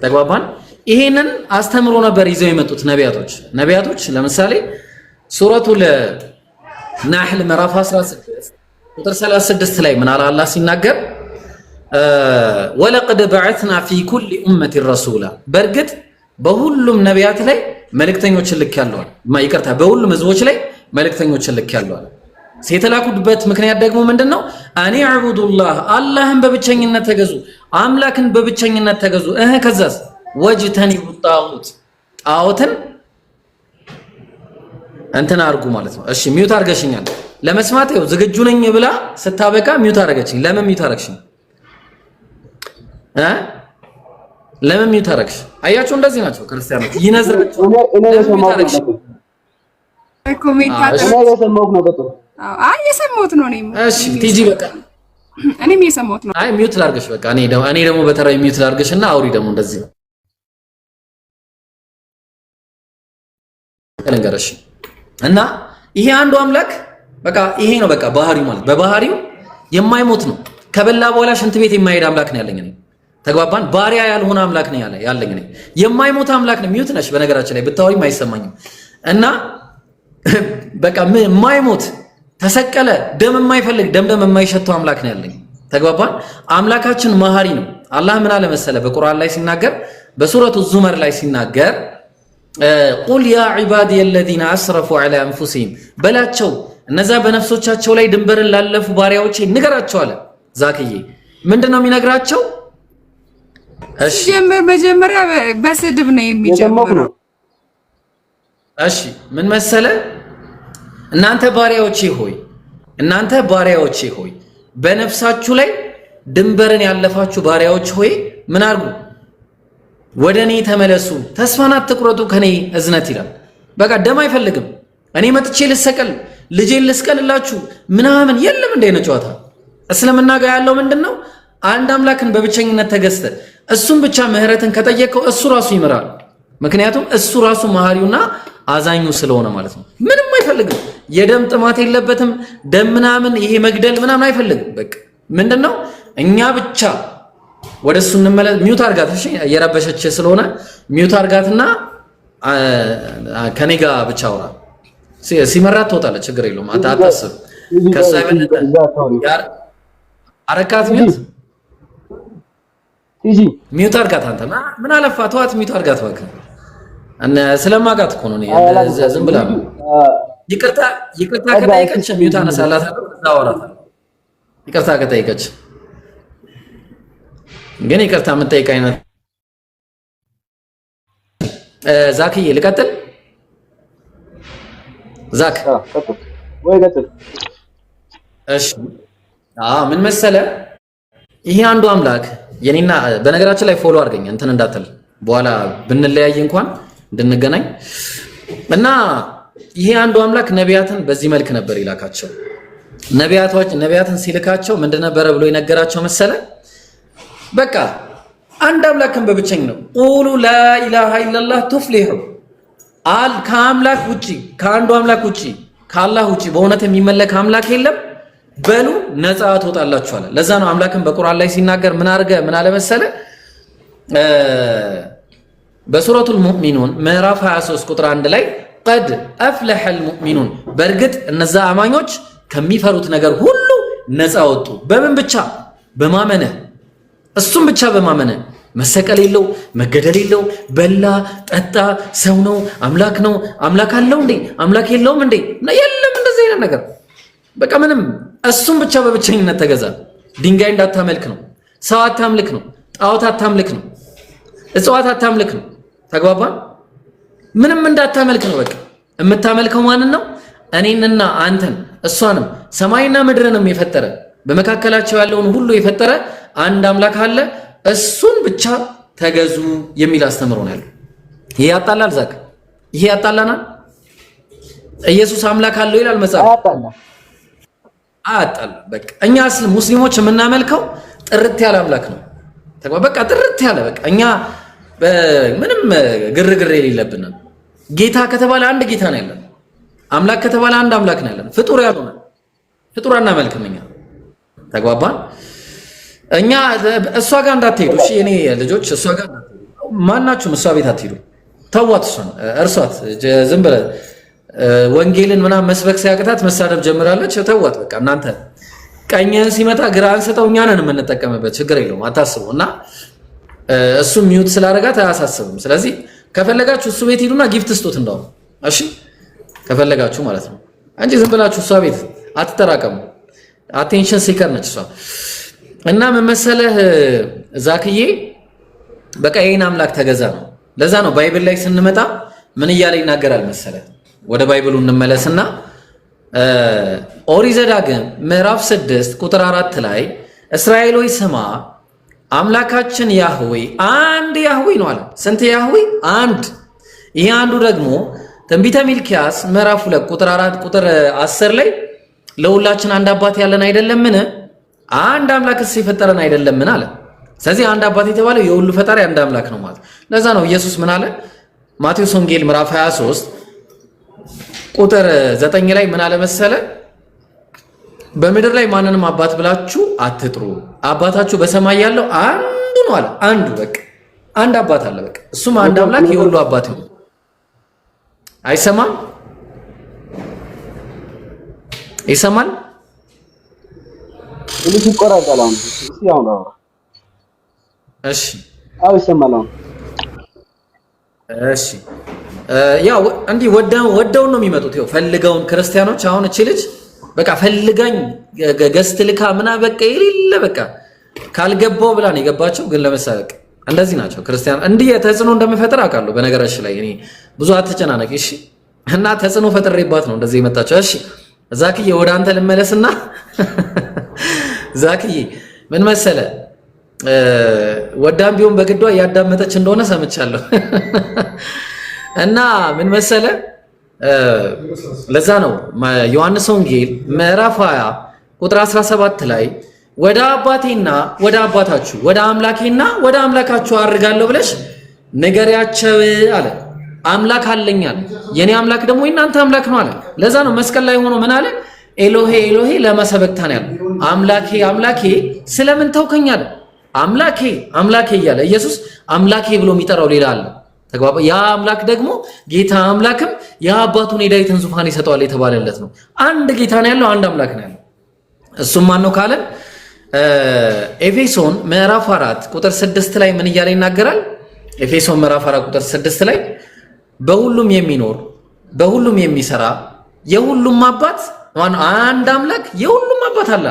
ተግባባን። ይሄንን አስተምሮ ነበር ይዘው የመጡት ነቢያቶች ለምሳሌ ሱረቱል ናህል ምዕራፍ 16 ቁጥር 36 ላይ ምን አለ አላህ ሲናገር ወለቀድ በዐትና ፊ ኩሊ ኡመቲን ረሱላ በእርግጥ በሁሉም ነቢያት ላይ መልእክተኞችን ልኬያለሁ ይቅርታ በሁሉም ህዝቦች ላይ መልእክተኞችን ልኬያለሁ። የተላኩበት ምክንያት ደግሞ ምንድነው? አኒ አዕቡዱላህ አላህን በብቸኝነት ተገዙ፣ አምላክን በብቸኝነት ተገዙ። ከዛስ ወጅተኒቡ ጣዖትን እንትን አድርጉ ማለት ነው። እሺ ሚውት አድርገሽኛል ለመስማት ይኸው ዝግጁ ነኝ ብላ ስታበቃ ሚውት አደረገችኝ። ለምን ሚውት አደረግሽኝ? ለምን ሚውት አደረግሽ? አያችሁ እንደዚህ ናቸው ክርስቲያኖች ይነዝራቸው። የሰማሁት ነው እኔም። እሺ ቲጂ በቃ እኔም የሰማሁት ነው። አይ ሚውት ላድርገሽ በቃ እኔ ደግሞ በተራይ ሚውት ላድርገሽና አውሪ ደግሞ እንደዚህ ነው ነገርሽ እና ይሄ አንዱ አምላክ በቃ ይሄ ነው በቃ ባህሪው ማለት በባህሪው የማይሞት ነው። ከበላ በኋላ ሽንት ቤት የማይሄድ አምላክ ነው ያለኝ እኔ። ተግባባን። ባሪያ ያልሆነ አምላክ ነው ያለኝ እኔ። የማይሞት አምላክ ነው። ሚውት ነሽ በነገራችን ላይ ብታወሪም አይሰማኝም። እና በቃ የማይሞት ተሰቀለ ደም የማይፈልግ ደም የማይሸተው አምላክ ነው ያለኝ። ተግባባን። አምላካችን መሐሪ ነው። አላህ ምን አለ መሰለ በቁርአን ላይ ሲናገር በሱረቱ ዙመር ላይ ሲናገር ቁል ያ ዒባዲየ አለዚነ አስረፉ ዐላ አንፉሲሂም በላቸው እነዛ በነፍሶቻቸው ላይ ድንበርን ላለፉ ባሪያዎቼ ንገራቸው አለ። ዛክዬ ምንድነው የሚነግራቸው? እሺ መጀመሪያ በስድብ ነው የሚጀምረው። እሺ ምን መሰለ እናንተ ባሪያዎቼ ሆይ በነፍሳችሁ ላይ ድንበርን ያለፋችሁ ባሪያዎች ሆይ ምን አድርጉ? ወደ እኔ ተመለሱ፣ ተስፋን አትቁረጡ ከኔ እዝነት ይላል። በቃ ደም አይፈልግም። እኔ መጥቼ ልሰቀል ልጄን ልስቀልላችሁ ምናምን የለም። እንደ አይነት ጨዋታ እስልምና ጋር ያለው ምንድነው? አንድ አምላክን በብቸኝነት ተገዝተ እሱም ብቻ ምህረትን ከጠየቀው እሱ ራሱ ይምራል። ምክንያቱም እሱ ራሱ መሐሪውና አዛኙ ስለሆነ ማለት ነው። ምንም አይፈልግም። የደም ጥማት የለበትም። ደም ምናምን ይሄ መግደል ምናምን አይፈልግም። በቃ ምንድነው እኛ ብቻ ወደሱ እንመለስ። ሚውት አርጋት እሺ፣ እየረበሸች ስለሆነ ሚውት አርጋትና ከኔ ጋር ብቻ አውራ። ሲመራት ትወጣለች፣ ችግር የለውም አታስብ። ከዛ ይበልጥ አረካት ሚውት አርጋት። አንተ ምን አለፋ ተዋት፣ ሚውት አርጋት እባክህ። ስለማጋት እኮ ነው ዝም ብላ ነው። ይቅርታ ከጠየቀች ሚውት አነሳላታለሁ፣ ከዛ አወራታለሁ። ይቅርታ ከጠየቀች ግን ይቅርታ የምጠይቅ አይነት ዛክዬ ልቀጥል። ዛክ ወይ ቀጥል። እሺ ምን መሰለ ይሄ አንዱ አምላክ የኔና በነገራችን ላይ ፎሎ አድርገኝ እንትን እንዳትል በኋላ ብንለያይ እንኳን እንድንገናኝ እና ይሄ አንዱ አምላክ ነቢያትን በዚህ መልክ ነበር ይላካቸው። ነቢያትን ሲልካቸው ምንድን ነበረ ብሎ የነገራቸው መሰለ? በቃ አንድ አምላክን በብቸኝ ነው ቁሉ ላኢላሃ ኢለላህ ቱፍሊሑ ከአምላክ ውጪ ከአንዱ አምላክ ውጪ ከአላህ ውጪ በእውነት የሚመለክ አምላክ የለም በሉ ነፃ ትወጣላችሁ አለ። ለዛ ነው አምላክን በቁርአን ላይ ሲናገር ምን አለ መሰለ? በሱረቱል ሙእሚኑን ምዕራፍ 23 ቁጥር 1 ላይ ቀድ አፍለሐል ሙእሚኑን በእርግጥ እነዛ አማኞች ከሚፈሩት ነገር ሁሉ ነፃ ወጡ። በምን ብቻ? በማመንህ እሱም ብቻ በማመንህ መሰቀል የለው መገደል የለው በላ ጠጣ ሰው ነው አምላክ አለው እንዴ አምላክ የለውም እንዴ የለም እንደዚህ አይነት ነገር በቃ ምንም እሱም ብቻ በብቸኝነት ተገዛ። ድንጋይ እንዳታመልክ ነው፣ ሰው አታምልክ ነው፣ ጣዖት አታምልክ ነው፣ እጽዋት አታምልክ ነው። ተግባባን? ምንም እንዳታመልክ ነው። በቃ የምታመልከው ማንን ነው? እኔንና አንተን እሷንም ሰማይና ምድርንም የፈጠረ በመካከላቸው ያለውን ሁሉ የፈጠረ አንድ አምላክ አለ። እሱን ብቻ ተገዙ የሚል አስተምሮ ነው ያለው። ይሄ ያጣላል ዛክ፣ ይሄ ያጣላናል። ኢየሱስ አምላክ አለው ይላል መጽሐፍ። አጣላ በቃ እኛ ሙስሊሞች የምናመልከው ጥርት ያለ አምላክ ነው። በቃ ጥርት ያለ በቃ እኛ ምንም ግርግር የሌለብን ጌታ ከተባለ አንድ ጌታ ነው ያለን። አምላክ ከተባለ አንድ አምላክ ነው ያለን። ፍጡር ያልሆነ ፍጡር አናመልክም እኛ። ተግባባን? እኛ እሷ ጋር እንዳትሄዱ እሺ፣ የኔ ልጆች እሷ ጋር እንዳትሄዱ። ማናችሁም እሷ ቤት አትሄዱ። ተዋት፣ እሷን እርሷት። ዝም ብለህ ወንጌልን ምናምን መስበክ ሲያቅታት መሳደብ ጀምራለች። ተዋት በቃ። እናንተ ቀኝህን ሲመታ ግራህን ሰጠው። እኛ ነን የምንጠቀምበት፣ ችግር የለውም አታስቡ። እና እሱ ሚውት ስላደረጋት አያሳስብም። ስለዚህ ከፈለጋችሁ እሱ ቤት ሂዱና ጊፍት ስጡት እንደው እሺ፣ ከፈለጋችሁ ማለት ነው እንጂ ዝም ብላችሁ እሷ ቤት አትጠራቀሙ። አቴንሽን ሲከር ነች እሷ። እና ምን መሰለህ ዛክዬ፣ በቃ ይሄን አምላክ ተገዛ ነው። ለዛ ነው ባይብል ላይ ስንመጣ ምን እያለ ይናገራል መሰለህ? ወደ ባይብሉ እንመለስና ኦሪት ዘዳግም ምዕራፍ 6 ቁጥር 4 ላይ እስራኤል ሆይ ስማ አምላካችን ያህዌ አንድ ያህዌ ነው አለ። ስንት ያህዌ? አንድ። ይሄ አንዱ ደግሞ ትንቢተ ሚልክያስ ምዕራፍ 2 ቁጥር 4 ቁጥር 10 ላይ ለሁላችን አንድ አባት ያለን አይደለምን? አንድ አምላክስ የፈጠረን አይደለምን አለ። ስለዚህ አንድ አባት የተባለው የሁሉ ፈጣሪ አንድ አምላክ ነው ማለት። ለዛ ነው ኢየሱስ ምን አለ? ማቴዎስ ወንጌል ምዕራፍ 23 ቁጥር 9 ላይ ምን አለ መሰለ? በምድር ላይ ማንንም አባት ብላችሁ አትጥሩ፣ አባታችሁ በሰማይ ያለው አንዱ ነው አለ። አንዱ በቃ አንድ አባት አለ በቃ። እሱም አንድ አምላክ የሁሉ አባት ነው። አይሰማም? ይሰማል? ልጅ ይቆራጣል። አሁን ያው ነው። እሺ አዎ ይሰማል አሁን። እሺ ያው እንዲህ ወደው ነው የሚመጡት። ያው ፈልገውን ክርስቲያኖች አሁን እቺ ልጅ በቃ ፈልጋኝ ገስት ልካ ምና በቃ የሌለ በቃ ካልገባው ብላ ነው የገባቸው። ግን ለመሳለቅ እንደዚህ ናቸው ክርስቲያን። እንዲህ ተጽዕኖ እንደምፈጥር አውቃለሁ። በነገራችን ላይ እኔ ብዙ አትጨናነቅ እሺ። እና ተጽዕኖ ፈጥሬባት ነው እንደዚህ የመጣቸው። እሺ ዛክዬ ወደ አንተ ልመለስና ዛክዬ ምን መሰለ ወዳም ቢሆን በግዷ ያዳመጠች እንደሆነ ሰምቻለሁ። እና ምን መሰለ ለዛ ነው ዮሐንስ ወንጌል ምዕራፍ 20 ቁጥር 17 ላይ ወደ አባቴና ወደ አባታችሁ ወደ አምላኬና ወደ አምላካችሁ አድርጋለሁ ብለሽ ንገሪያቸው አለ። አምላክ አለኛል፣ የኔ አምላክ ደግሞ የእናንተ አምላክ ነው አለ። ለዛ ነው መስቀል ላይ ሆኖ ምን አለ? ኤሎሄ ኤሎሄ ለማ ሰበክታኒ አለ። አምላኬ አምላኬ ስለምን ተውከኝ አለ። አምላኬ አምላኬ እያለ ኢየሱስ አምላኬ ብሎ የሚጠራው ሌላ አለ። ተግባባ? ያ አምላክ ደግሞ ጌታ አምላክም የአባቱን የዳዊትን ዙፋን ይሰጠዋል የተባለለት ነው። አንድ ጌታ ነው ያለው፣ አንድ አምላክ ነው ያለው። እሱም ማን ነው ካለን ኤፌሶን ምዕራፍ 4 ቁጥር 6 ላይ ምን እያለ ይናገራል? ኤፌሶን ምዕራፍ 4 ቁጥር 6 ላይ በሁሉም የሚኖር በሁሉም የሚሰራ የሁሉም አባት ማነው? አንድ አምላክ የሁሉም አባት አለ።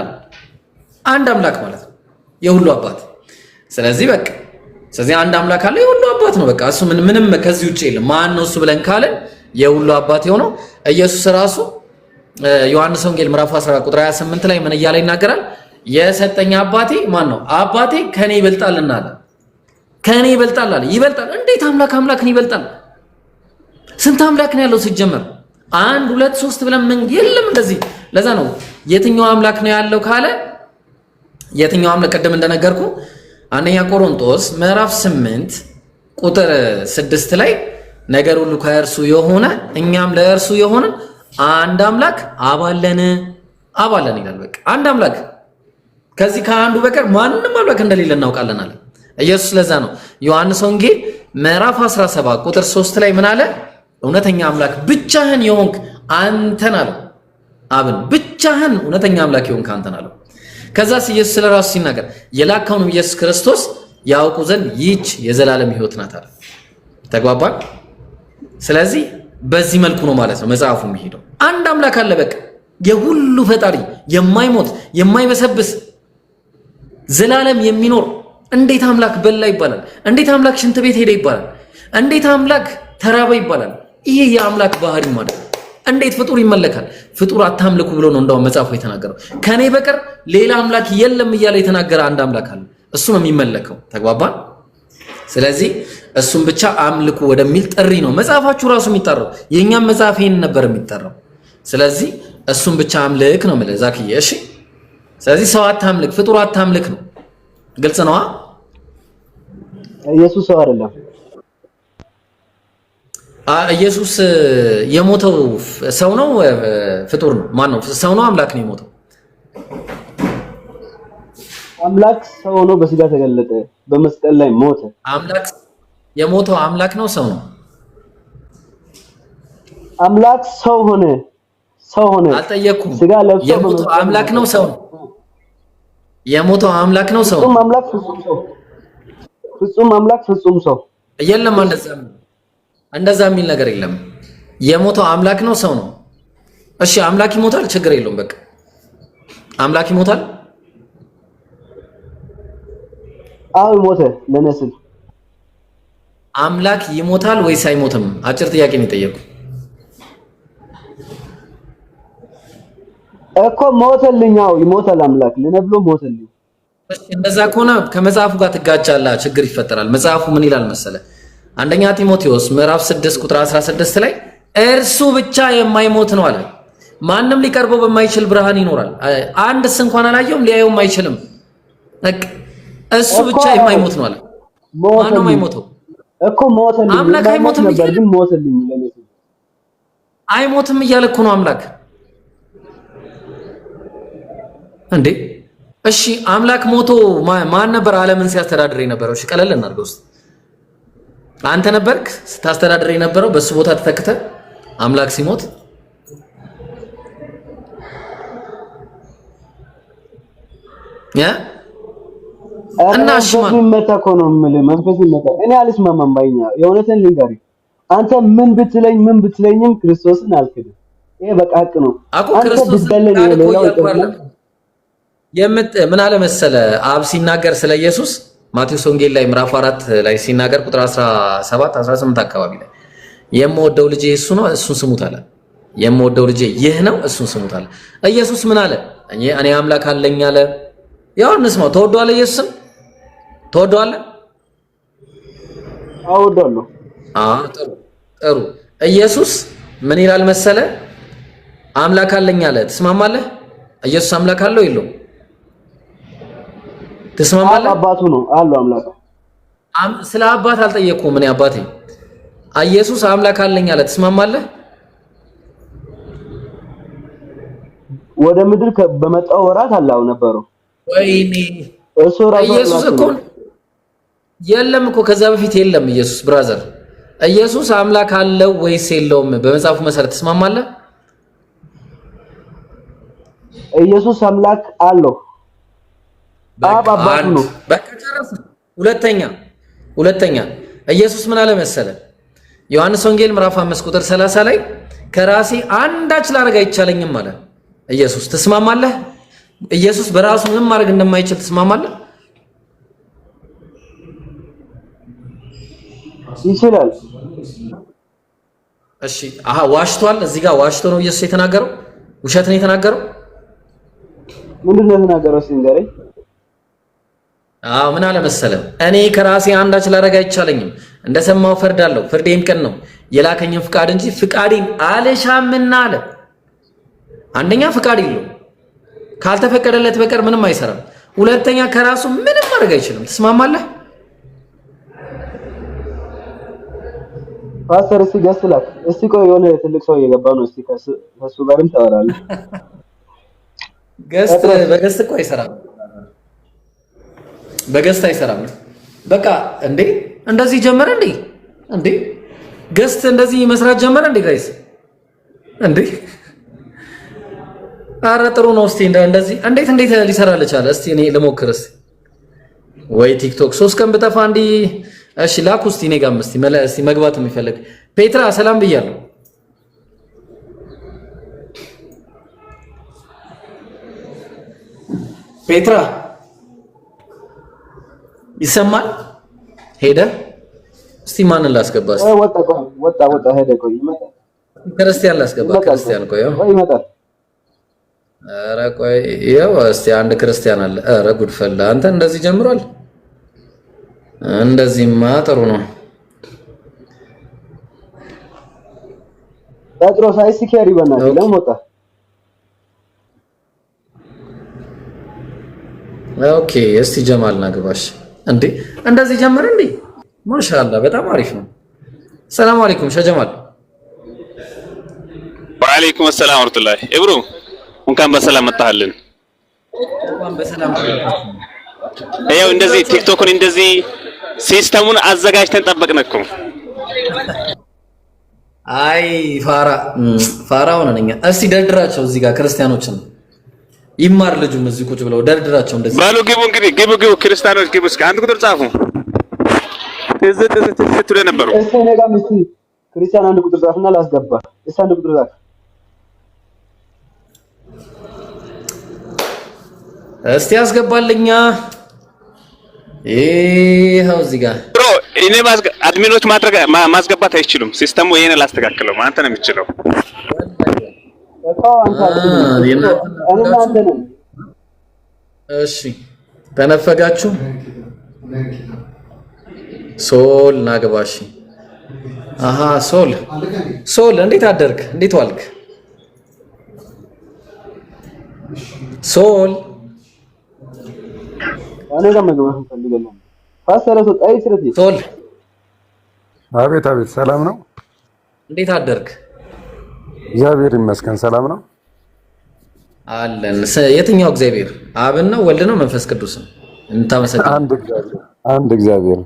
አንድ አምላክ ማለት ነው የሁሉ አባት። ስለዚህ በቃ ስለዚህ አንድ አምላክ አለ የሁሉ አባት ነው። በቃ እሱ ምንም ከዚህ ውጪ የለም። ማን ነው እሱ ብለን ካለን የሁሉ አባት የሆነው ኢየሱስ ራሱ ዮሐንስ ወንጌል ምዕራፍ 14 ቁጥር 28 ላይ ምን እያለ ይናገራል? የሰጠኝ አባቴ ማን ነው? አባቴ ከኔ ይበልጣልና አለ። ከኔ ይበልጣል አለ። ይበልጣል እንዴት? አምላክን ይበልጣል። ስንት አምላክ ነው ያለው ሲጀመር? 1 2 3 ብለን ምን የለም እንደዚህ። ለዛ ነው የትኛው አምላክ ነው ያለው ካለ የትኛው አምላክ ቀደም እንደነገርኩ አንደኛ ቆሮንቶስ ምዕራፍ 8 ቁጥር 6 ላይ ነገር ሁሉ ከእርሱ የሆነ እኛም ለእርሱ የሆነ አንድ አምላክ አባለን ይላል። በቃ አንድ አምላክ ከዚህ ከአንዱ በቀር ማንንም አምላክ እንደሌለ እናውቃለን አለ ኢየሱስ። ለዛ ነው ዮሐንስ ወንጌል ምዕራፍ 17 ቁጥር 3 ላይ ምን አለ? እውነተኛ አምላክ ብቻህን የሆንክ አንተን አለው። አብን ብቻህን እውነተኛ አምላክ የሆንክ አንተን አለው። ከዛስ ኢየሱስ ስለራሱ ሲናገር የላከውን ኢየሱስ ክርስቶስ ያውቁ ዘንድ ይህች የዘላለም ሕይወት ናት አለ። ተግባባን? ስለዚህ በዚህ መልኩ ነው ማለት ነው መጽሐፉ የሚሄደው። አንድ አምላክ አለ በቃ የሁሉ ፈጣሪ የማይሞት የማይበሰብስ ዘላለም የሚኖር። እንዴት አምላክ በላ ይባላል? እንዴት አምላክ ሽንት ቤት ሄደ ይባላል? እንዴት አምላክ ተራበ ይባላል? ይሄ የአምላክ ባህሪ ማለት ነው። እንዴት ፍጡር ይመለካል? ፍጡር አታምልኩ ብሎ ነው እንደውም መጽሐፉ የተናገረው። ከኔ በቀር ሌላ አምላክ የለም እያለ የተናገረ አንድ አምላክ አለ። እሱ ነው የሚመለከው። ተግባባን? ስለዚህ እሱም ብቻ አምልኩ ወደሚል ጥሪ ነው መጽሐፋችሁ ራሱ የሚጠራው። የኛም መጽሐፍ ይሄን ነበር የሚጠራው። ስለዚህ እሱም ብቻ አምልክ ነው ማለት ዛክዬ። እሺ፣ ስለዚህ ሰው አታምልክ፣ ፍጡር አታምልክ ነው። ግልጽ ነው። ኢየሱስ ሰው አይደለም። ኢየሱስ የሞተው ሰው ነው ፍጡር ነው? ማን ነው? ሰው ነው አምላክ ነው የሞተው? አምላክ ሰው ሆኖ በስጋ ተገለጠ፣ በመስቀል ላይ ሞተ። አምላክ የሞተው አምላክ ነው ሰው ነው? አምላክ ሰው ሆነ። ሰው ሆነ። አልጠየኩም። ስጋ ለብሶ የሞተው አምላክ ነው ሰው ነው? የሞተው አምላክ ነው ሰው? ፍጹም አምላክ ፍጹም ሰው። ፍጹም አምላክ ፍጹም ሰው። የለም እንደዛ የሚል ነገር የለም። የሞተው አምላክ ነው ሰው ነው? እሺ አምላክ ይሞታል፣ ችግር የለውም። በቃ አምላክ ይሞታል። አዎ ሞተ ለነስል። አምላክ ይሞታል ወይስ አይሞትም? አጭር ጥያቄ ነው የጠየቁ እኮ። ሞተልኛው ይሞታል አምላክ ለነብሎ ሞተልኝ። እንደዛ ከሆነ ከመጽሐፉ ጋር ትጋጫላ፣ ችግር ይፈጠራል። መጽሐፉ ምን ይላል መሰለ? አንደኛ ጢሞቴዎስ ምዕራፍ 6 ቁጥር 16 ላይ እርሱ ብቻ የማይሞት ነው አለ። ማንም ሊቀርበው በማይችል ብርሃን ይኖራል። አንድስ እንኳን አላየውም፣ ሊያየውም አይችልም። እሱ ብቻ የማይሞት ነው አለ። ማነው የማይሞተው? እኮ ሞተልኝ። አምላክ አይሞትም ነበር ግን ሞተልኝ ለነሱ። አይሞትም እያለ እኮ ነው አምላክ እንዴ። እሺ አምላክ ሞቶ ማን ነበር ዓለምን ሲያስተዳድር የነበረው? እሺ ቀለል እናድርገው ውስጥ አንተ ነበርክ ስታስተዳድር የነበረው በሱ ቦታ ተተክተ አምላክ ሲሞት? ያ እና ሽማን መታኮ ነው የምልህ። መንፈስ ይመጣ። እኔ አልስማማም ባይኛ። የእውነትን ልንገርህ፣ አንተ ምን ብትለኝም ክርስቶስን አልክድም። ይሄ በቃ ሀቅ ነው። አንተ ብትደለኝ የሌላው ይቀርላል። ምን አለ መሰለ አብ ሲናገር ስለ ኢየሱስ ማቴዎስ ወንጌል ላይ ምዕራፍ 4 ላይ ሲናገር ቁጥር 17 18 አካባቢ ላይ የምወደው ልጄ እሱ ነው እሱን ስሙት አለ። የምወደው ልጄ ይህ ነው እሱን ስሙት አለ። ኢየሱስ ምን አለ? እኔ አምላክ አለኝ አለ። ያው እንስማው። ተወዷል? ኢየሱስን ተወዷል? አወዷለሁ። ጥሩ። ኢየሱስ ምን ይላል መሰለ? አምላክ አለኝ አለ። ትስማማለህ? ኢየሱስ አምላክ አለው የለውም? ትስማማለህ? አባቱ ነው አለው አምላክ። ስለ አባት አልጠየቅኩም እኔ አባቴ። ኢየሱስ አምላክ አለኝ አለ። ትስማማለህ? ወደ ምድር በመጣው ወራት አላው ነበረው። ወይኔ እሱ ራሱ ኢየሱስ እኮ የለም እኮ ከዛ በፊት የለም። ኢየሱስ ብራዘር፣ ኢየሱስ አምላክ አለው ወይስ የለውም? በመጽሐፉ መሰረት ትስማማለህ? ኢየሱስ አምላክ አለው። አብ አባቱ ነው። በቃ ጨረስን። ሁለተኛ ኢየሱስ ምን አለ መሰለ? ዮሐንስ ወንጌል ምዕራፍ 5 ቁጥር 30 ላይ ከራሴ አንዳች ላደርግ አይቻለኝም አለ ኢየሱስ። ትስማማለህ? ኢየሱስ በራሱ ምንም ማድረግ እንደማይችል ትስማማለህ? ይችላል። እሺ ዋሽቷል። እዚህ ጋር ዋሽቶ ነው ኢየሱስ የተናገረው? ውሸት ነው የተናገረው? ምንድን ነው የተናገረው? ሲንገረኝ ምን አለ መሰለ? እኔ ከራሴ አንዳች ላደርግ አይቻለኝም፣ እንደሰማው ፈርዳለሁ፣ ፍርዴም ቅን ነው፣ የላከኝን ፍቃድ እንጂ ፍቃዴን አልሻምና አለ። አንደኛ ፍቃድ የለውም፣ ካልተፈቀደለት በቀር ምንም አይሰራም። ሁለተኛ ከራሱ ምንም ማድረግ አይችልም። ትስማማለህ? ፓስተር እስቲ ገስላክ እስቲ ቆይ፣ የሆነ ትልቅ ሰው እየገባ ነው። እስቲ ከሱ ጋርም ታወራለህ። በገስት እኮ አይሰራም፣ በገስት አይሰራም። በቃ እንዴ እንደዚህ ጀመረ እንዴ ገስት እንደዚህ መስራት ጀመረ እንዴ ጋይስ? እንዴ ኧረ ጥሩ ነው። እስቲ እንደዚህ እንዴት ሊሰራልህ ቻለ? እስቲ እኔ ልሞክር። እስቲ ወይ ቲክቶክ 3 ቀን ብጠፋ እንዲ እሺ ላኩ። እስቲ እኔ ጋርም እስቲ መግባት የሚፈልግ ፔትራ ሰላም ብያለሁ። ፔትራ ይሰማል? ሄደ። እስቲ ማንን ላስገባ? እስቲ ወጣ ሄደ። ቆይ ይመጣል። ክርስቲያን ላስገባ። ክርስቲያን ቆይ ይመጣል። ኧረ ቆይ ይኸው እስቲ አንድ ክርስቲያን አለ። ኧረ ጉድፈላ አንተ እንደዚህ ጀምሯል። እንደዚህማ ጥሩ ነው። ጴጥሮስ አይስኬሪ በእናትህ ለምን ወጣ? ኦኬ እስቲ ጀማል ናግባሽ። እንዴ እንደዚህ ጀመረ እንዴ? ማሻአላ በጣም አሪፍ ነው። ሰላም አለይኩም ሸጀማል። ወአለይኩም ሰላም ወራህመቱላሂ። ኢብሩ እንኳን በሰላም መጣህልን። እንኳን በሰላም ይኸው እንደዚህ ቲክቶክን እንደዚህ ሲስተሙን አዘጋጅተን ጠበቅን እኮ። አይ ፋራ ሆነን እኛ። እስቲ ደርድራቸው እዚህ ጋር ክርስቲያኖችን ይማር ልጁም እዚህ ቁጭ ብለው ደርድራቸው እንደዚህ ባሉ ግቡ። እንግዲህ ግቡ ክርስቲያኖች ግቡ። እስኪ አንድ ቁጥር ጻፉ። ትዝ ነበሩ እሱ እኔ ጋር እስቲ ክርስቲያን አንድ ቁጥር ጻፍና ላስገባ። እስቲ አንድ ቁጥር ጻፍ። እስቲ ያስገባልኛ። ይሄው እዚህ ጋር ብሮ እኔ አድሚኖች ማስገባት አይችሉም። ሲስተሙ ይሄን ላስተካክለው አንተ ነው የምትችለው። እሺ ተነፈጋችሁ። ሶል ናግባሽ። አሃ ሶል እንዴት አደርክ? እንዴት ዋልክ? ሶል እኔ ጋር መግባት ፈልጋለሁ። ፓስተር ሶል አቤት ሰላም ነው? እንዴት አደርክ? እግዚአብሔር ይመስገን ሰላም ነው አለን። የትኛው እግዚአብሔር? አብን ነው ወልድ ነው መንፈስ ቅዱስ ነው? እንታመሰግነው አንድ እግዚአብሔር።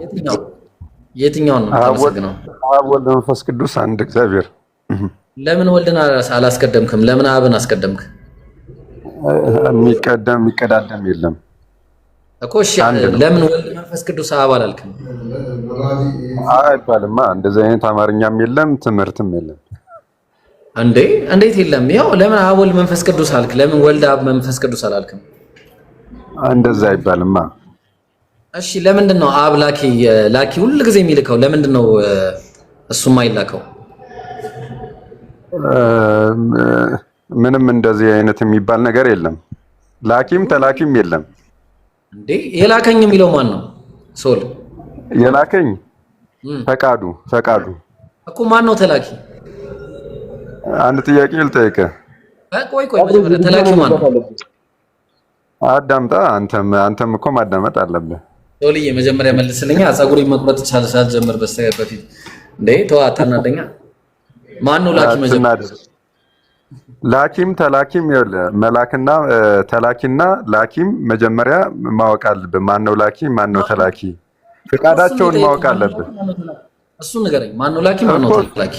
የትኛውን ነው እንታመሰግነው? አብ ወልድ መንፈስ ቅዱስ አንድ እግዚአብሔር። ለምን ወልድን አላስቀደምክም? ለምን አብን አስቀደምክ? የሚቀዳደም የለም እኮ። እሺ ለምን ወልድ መንፈስ ቅዱስ አብ አላልክም? አይባልማ። እንደዚህ አይነት አማርኛም የለም ትምህርትም የለም። እንዴት የለም? ያው ለምን አብ ወልድ መንፈስ ቅዱስ አልክ? ለምን ወልድ አብ መንፈስ ቅዱስ አላልክም? እንደዛ አይባልማ። እሺ ለምንድን ነው አብ ላኪ ሁሉ ጊዜ የሚልከው? ለምንድን ነው እሱም አይላከው? ምንም እንደዚህ አይነት የሚባል ነገር የለም። ላኪም ተላኪም የለም። የላከኝ የሚለው ማን ነው? ሶል የላከኝ ፈቃዱ እኮ። ማን ነው ተላኪ? አንድ ጥያቄ ልጠይቅህ። ቆይ መጀመሪያ ተላኪ ማን ነው? አዳምጣ። አንተም እኮ ማዳመጥ አለብህ። ሶልዬ መጀመሪያ መልስልኛ። ፀጉሬን መቁረጥ ሳልጀምር በፊት ተዋጣናደኛ። ማን ነው ላኪ? መጀመሪያ ላኪም ተላኪም ይኸውልህ፣ መላክና ተላኪና ላኪም መጀመሪያ ማወቅ አለብህ። ማን ነው ላኪ ማን ነው ተላኪ? ፈቃዳቸውን ማወቅ አለብህ። እሱን ንገረኝ። ማን ነው ላኪ ማን ነው ተላኪ?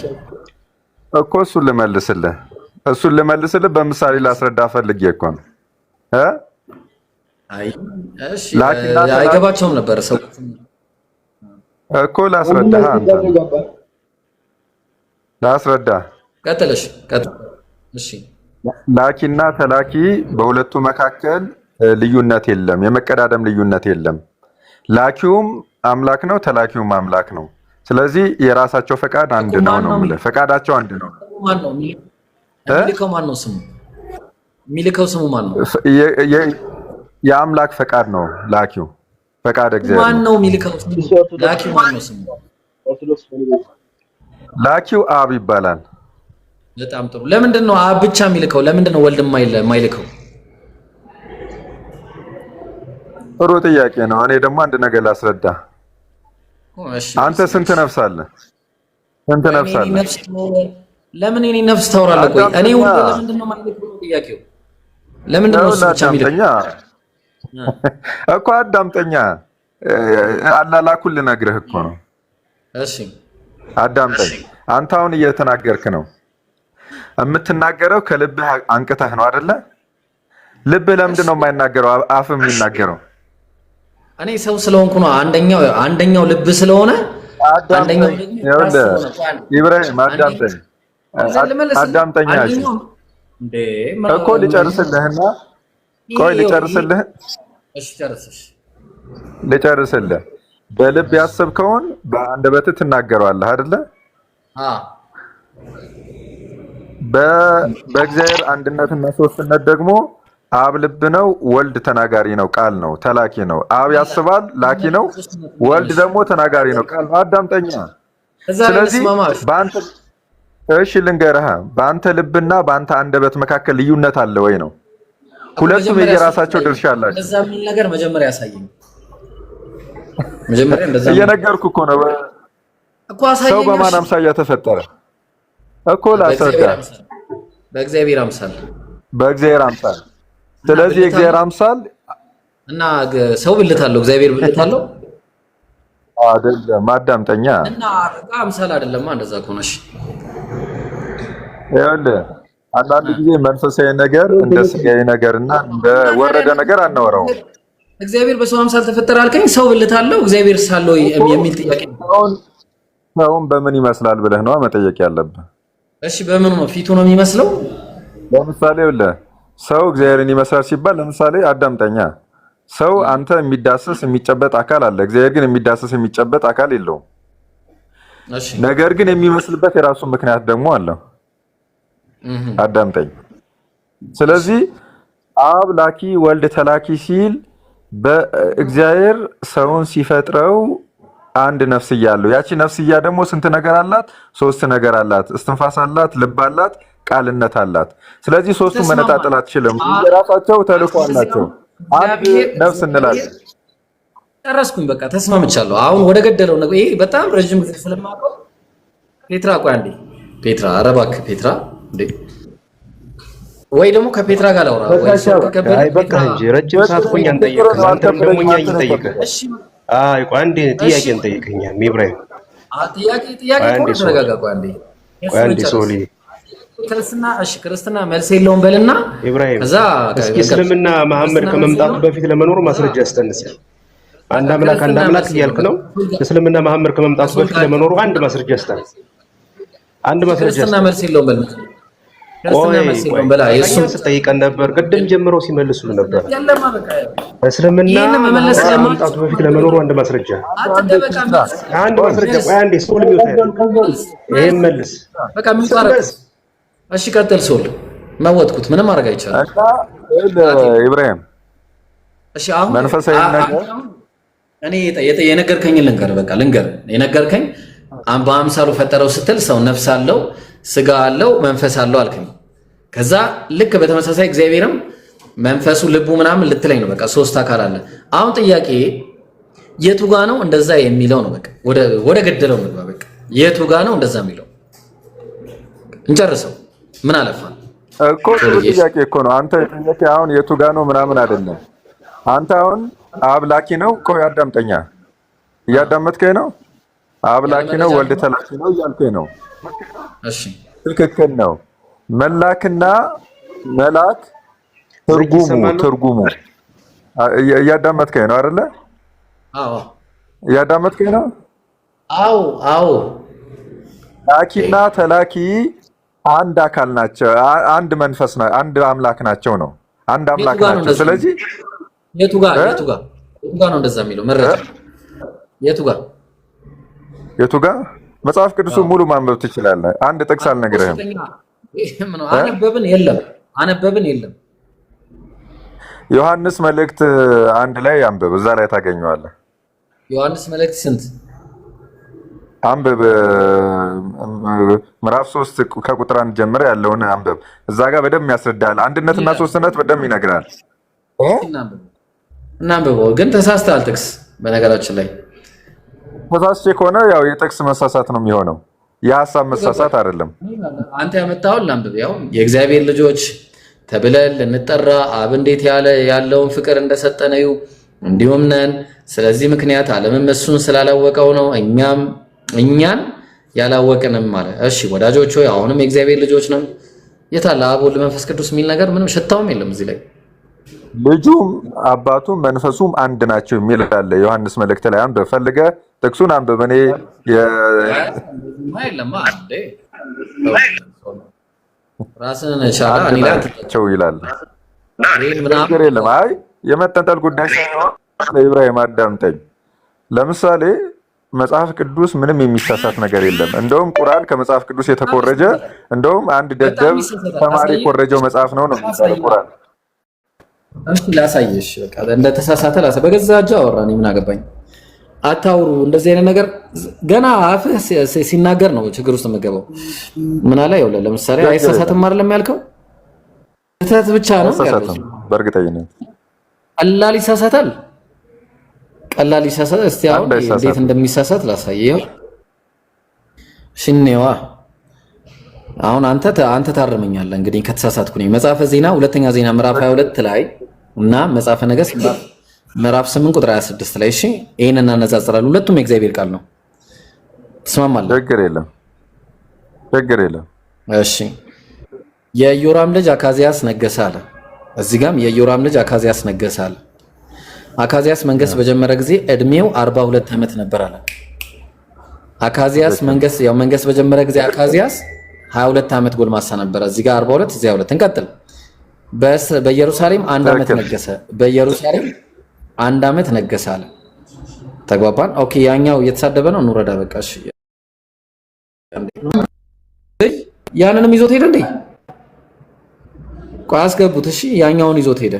እኮ እሱን ልመልስልህ በምሳሌ ላስረዳ ፈልጌ እኮ ነው። አይገባቸውም ነበር ሰው እኮ ላስረዳ። ቀጥል። እሺ ላኪና ተላኪ በሁለቱ መካከል ልዩነት የለም፣ የመቀዳደም ልዩነት የለም። ላኪውም አምላክ ነው፣ ተላኪውም አምላክ ነው። ስለዚህ የራሳቸው ፈቃድ አንድ ነው ነው የምልህ። ፈቃዳቸው አንድ ነው። ማን ነው የሚልከው? ማን ነው ስሙ? የሚልከው ስሙ ማን ነው? የአምላክ ፈቃድ ነው ላኪው። ፈቃድ እግዚአብሔር። ማን ነው የሚልከው? ላኪው ማን ነው ስሙ? ላኪው አብ ይባላል። በጣም ጥሩ። ለምንድን ነው አብ ብቻ የሚልከው? ለምንድን ነው ወልድ የማይልከው? ጥሩ ጥያቄ ነው። እኔ ደግሞ አንድ ነገር ላስረዳ። አንተ ስንት ነፍስ አለ? ለምን የኔ ነፍስ ታወራለህ? ቆይ እኔ ወልድ ለምንድን ነው የማይልከው? ጥያቄው ለምንድን ነው እሱ ብቻ የሚልከው እኮ? አዳምጠኛ። አላላኩን ልነግርህ እኮ ነው። እሺ አዳምጠኝ። አንተ አሁን እየተናገርክ ነው። የምትናገረው ከልብህ አንቅተህ ነው አይደለ? ልብ ለምንድን ነው የማይናገረው? አፍ የሚናገረው? እኔ ሰው ስለሆንኩ ነው። አንደኛው ልብ ስለሆነ አንደኛው ኢብራሂም አዳምጠኝ እኮ ልጨርስልህና፣ ቆይ ልጨርስልህ። እሺ ጨርስሽ። ልጨርስልህ። በልብ ያሰብከውን በአንደበትህ ትናገረዋለህ አይደለ? በእግዚአብሔር አንድነትና ሶስትነት ደግሞ አብ ልብ ነው፣ ወልድ ተናጋሪ ነው፣ ቃል ነው፣ ተላኪ ነው። አብ ያስባል፣ ላኪ ነው። ወልድ ደግሞ ተናጋሪ ነው፣ ቃል ነው። አዳምጠኛ። ስለዚህ በአንተ እሺ ልንገርህ፣ በአንተ ልብና በአንተ አንደበት መካከል ልዩነት አለ ወይ ነው? ሁለቱም የየራሳቸው ድርሻ አላቸው። እንደዛ የሚል ነገር መጀመሪያ ያሳየኝ። መጀመሪያ እንደዛ እየነገርኩ እኮ ነው። ሰው በማን አምሳያ ተፈጠረ እኮ ላስረዳ። በእግዚአብሔር አምሳል። በእግዚአብሔር አምሳል። ስለዚህ የእግዚአብሔር አምሳል እና ሰው ብልት አለው፣ እግዚአብሔር ብልት አለው አይደለም? አዳምጠኛ። እና አምሳል አይደለም እንደዛ ከሆነሽ ይኸውልህ፣ አንዳንድ ጊዜ መንፈሳዊ ነገር እንደ ስጋዊ ነገርና እንደ ወረደ ነገር አናወራው። እግዚአብሔር በሰው አምሳል ተፈጠረ አልከኝ፣ ሰው ብልት አለው፣ እግዚአብሔር ሳለው የሚል ጥያቄ ነው። ሰውን በምን ይመስላል ብለህ ነው መጠየቅ ያለብህ። እሺ በምኑ ነው? ፊቱ ነው የሚመስለው? ለምሳሌ ይኸውልህ፣ ሰው እግዚአብሔርን ይመስላል ሲባል ለምሳሌ አዳምጠኛ፣ ሰው አንተ የሚዳሰስ የሚጨበጥ አካል አለ። እግዚአብሔር ግን የሚዳሰስ የሚጨበጥ አካል የለውም። እሺ ነገር ግን የሚመስልበት የራሱ ምክንያት ደግሞ አለው። አዳምጠኝ። ስለዚህ አብ ላኪ ወልድ ተላኪ ሲል በእግዚአብሔር ሰውን ሲፈጥረው አንድ ነፍስያ አለው። ያቺ ነፍስያ ደግሞ ስንት ነገር አላት? ሶስት ነገር አላት። እስትንፋስ አላት፣ ልብ አላት፣ ቃልነት አላት። ስለዚህ ሶስቱን መነጣጠል አትችልም። የራሳቸው ተልእኮ አላቸው። አንድ ነፍስ እንላለን። ጨረስኩኝ፣ በቃ ተስማምቻለሁ። አሁን ወደ ገደለው ነው። ይሄ በጣም ረጅም ጊዜ ስለማውቀው ፔትራ፣ ቆይ አንዴ ፔትራ፣ ኧረ እባክህ ፔትራ እንዴ! ወይ ደግሞ ከፔትራ ጋር ላውራ አይ በቃ እንጂ ረጅም ሰዓት ቆይ አንጠይቅህ። አንተም ደግሞ እኛ እየጠየቅህ እሺ። አይ ቆይ አንዴ ጥያቄ እንጠይቅኛል። ኢብራሂም ጥያቄ ቆይ ተረጋጋ። ቆይ አንዴ ሶሊ ክርስትና፣ እሺ ክርስትና መልስ የለውም በልና ኢብራሂም፣ ከዛ እስልምና መሐመድ ከመምጣቱ በፊት ለመኖሩ ማስረጃ አስተነስ። አንድ አምላክ እያልክ ነው። እስልምና መሐመድ ከመምጣቱ በፊት ለመኖሩ አንድ ማስረጃ አስተነስ። አንድ ማስረጃ ክርስትና መልስ የለውም በል። ክርስትና መልስ የለውም በላ። እሱን ስጠይቀን ነበር ቅድም ጀምሮ ሲመልሱ ነበር። እስልምና ከመምጣቱ በፊት ለመኖሩ አንድ ማስረጃ አንድ ማስረጃ። ቆይ አንዴ ሶል የሚወጣ ይሄን መልስ በቃ የሚጣረቅ። እሺ ቀጥል ሶል። መወጥኩት ምንም ማድረግ አይቻልም። ኢብራሂም እሺ አሁን መንፈሳዊ ነገር እኔ የነገርከኝ ልንገር የነገርከኝ በአምሳሉ ፈጠረው ስትል ሰው ነፍስ አለው፣ ስጋ አለው፣ መንፈስ አለው አልከኝ። ከዛ ልክ በተመሳሳይ እግዚአብሔርም መንፈሱ ልቡ ምናምን ልትለኝ ነው። በቃ ሶስት አካል አለ። አሁን ጥያቄ የቱ ጋ ነው እንደዛ የሚለው ነው። በቃ ወደ ገደለው ነው። በቃ የቱ ጋ ነው እንደዛ የሚለው እንጨርሰው። ምን አለፋ እኮ ጥያቄ እኮ ነው። አንተ ጥያቄ አሁን የቱ ጋ ነው ምናምን አይደለም። አንተ አሁን አብ ላኪ ነው። ቆይ አዳምጠኛ፣ እያዳመጥከኝ ነው? አብ ላኪ ነው፣ ወልድ ተላኪ ነው እያልከኝ ነው። እሺ ትክክል ነው። መላክና መላክ ትርጉሙ እያዳመጥከኝ ነው አይደለ? አዎ እያዳመጥከኝ ነው። አዎ ላኪና ተላኪ አንድ አካል ናቸው። አንድ መንፈስ ነው። አንድ አምላክ ናቸው ነው። አንድ አምላክ ናቸው። ስለዚህ የቱ ጋር ነው እንደዛ የሚለው መረጃ? የቱ ጋር መጽሐፍ ቅዱስ ሙሉ ማንበብ ትችላለህ። አንድ ጥቅስ አልነግርህም። አነበብን የለም። ዮሐንስ መልእክት 1 ላይ አንብብ፣ እዛ ላይ ታገኘዋለህ። ዮሐንስ መልእክት ስንት? አንብብ፣ ምዕራፍ 3 ከቁጥር 1 ጀምሮ ያለውን አንብብ። እዛ ጋር በደንብ ያስረዳል። አንድነትና ሶስትነት በደንብ ይነግራል። እናንብበው። ግን ተሳስተሃል ጥቅስ። በነገራችን ላይ ተሳስቼ ከሆነ ያው የጥቅስ መሳሳት ነው የሚሆነው፣ የሀሳብ መሳሳት አይደለም። አንተ ያመጣውን ላንብብ። ያው የእግዚአብሔር ልጆች ተብለን ልንጠራ አብ እንዴት ያለውን ፍቅር እንደሰጠን እዩ እንዲሁም ነን። ስለዚህ ምክንያት ዓለምም እሱን ስላላወቀው ነው እኛን ያላወቅንም ማለት። እሺ ወዳጆች ሆይ አሁንም የእግዚአብሔር ልጆች ነን። የታለ አብ ወልድ መንፈስ ቅዱስ የሚል ነገር ምንም ሽታውም የለም እዚህ ላይ። ልጁም አባቱም መንፈሱም አንድ ናቸው የሚል አለ ዮሐንስ መልእክት ላይ አንብብ፣ ፈልገህ ጥቅሱን አንብብ። እኔ ራስን ቻላ ናቸው ይላል። ችግር የለም። አይ የመጠንጠል ጉዳይ ሳይሆን ኢብራሂም አዳምጠኝ። ለምሳሌ መጽሐፍ ቅዱስ ምንም የሚሳሳት ነገር የለም። እንደውም ቁርአን ከመጽሐፍ ቅዱስ የተኮረጀ እንደውም አንድ ደደብ ተማሪ የኮረጀው መጽሐፍ ነው የሚባለው ቁርአን። እሺ ላሳየሽ፣ በቃ እንደተሳሳተ በገዛ እጅ አወራ። እኔ ምን አገባኝ? አታውሩ እንደዚህ አይነት ነገር። ገና አፍህ ሲናገር ነው ችግር ውስጥ የምገባው። ምን አለ ይኸውልህ፣ ለምሳሌ አይሳሳትም አይደለም ያልከው፣ ስህተት ብቻ ነው ያልከው። በእርግጠኝነት ቀላል ይሳሳታል፣ ቀላል ይሳሳታል። እስቲ አሁን እንዴት እንደሚሳሳት ላሳየው። ሽኔዋ አሁን አንተ ታርመኛለህ እንግዲህ ከተሳሳትኩ ነኝ። መጽሐፈ ዜና ሁለተኛ ዜና ምዕራፍ 22 ላይ እና መጽሐፈ ነገሥት ምዕራፍ 8 ቁጥር 26 ላይ እሺ፣ ይሄንን እናነጻጽራለን። ሁለቱም የእግዚአብሔር ቃል ነው። ትስማማለህ? ችግር የለም። እሺ፣ የኢዮራም ልጅ አካዚያስ ነገሰ አለ። እዚህ ጋርም የኢዮራም ልጅ አካዚያስ ነገሰ አለ። አካዚያስ መንገስ በጀመረ ጊዜ እድሜው 42 ዓመት ነበር አለ። አካዚያስ መንገስ በጀመረ ጊዜ አካዚያስ 22 ዓመት ጎልማሳ ነበር። እዚህ ጋር 42 እዚህ 22 እንቀጥል። በኢየሩሳሌም 1 ዓመት ነገሰ። በኢየሩሳሌም 1 ዓመት ነገሰ አለ። ተግባባን? ኦኬ። ያኛው እየተሳደበ ነው። እንውረዳ በቃ እሺ። ያንንም ይዞት ሄደ እንዴ? ቆይ አስገቡት። እሺ ያኛውን ይዞት ሄደ።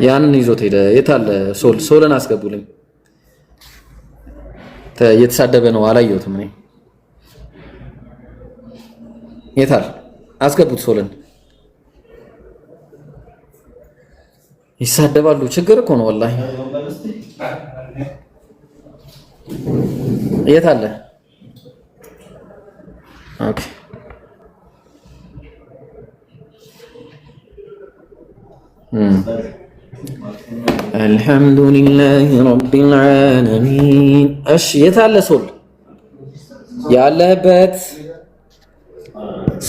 ያንን ይዞት ሄደ። የት አለ? ሶልን አስገቡልኝ። እየተሳደበ ነው። አላየሁትም እኔ። የት አለ? አስገቡት ሶልን። ይሳደባሉ። ችግር እኮ ነው ወላሂ። የት አለ? ኦኬ አልሐምዱሊላህ ረቢል ዓለሚን። እሺ የት አለ ሶል? ያለበት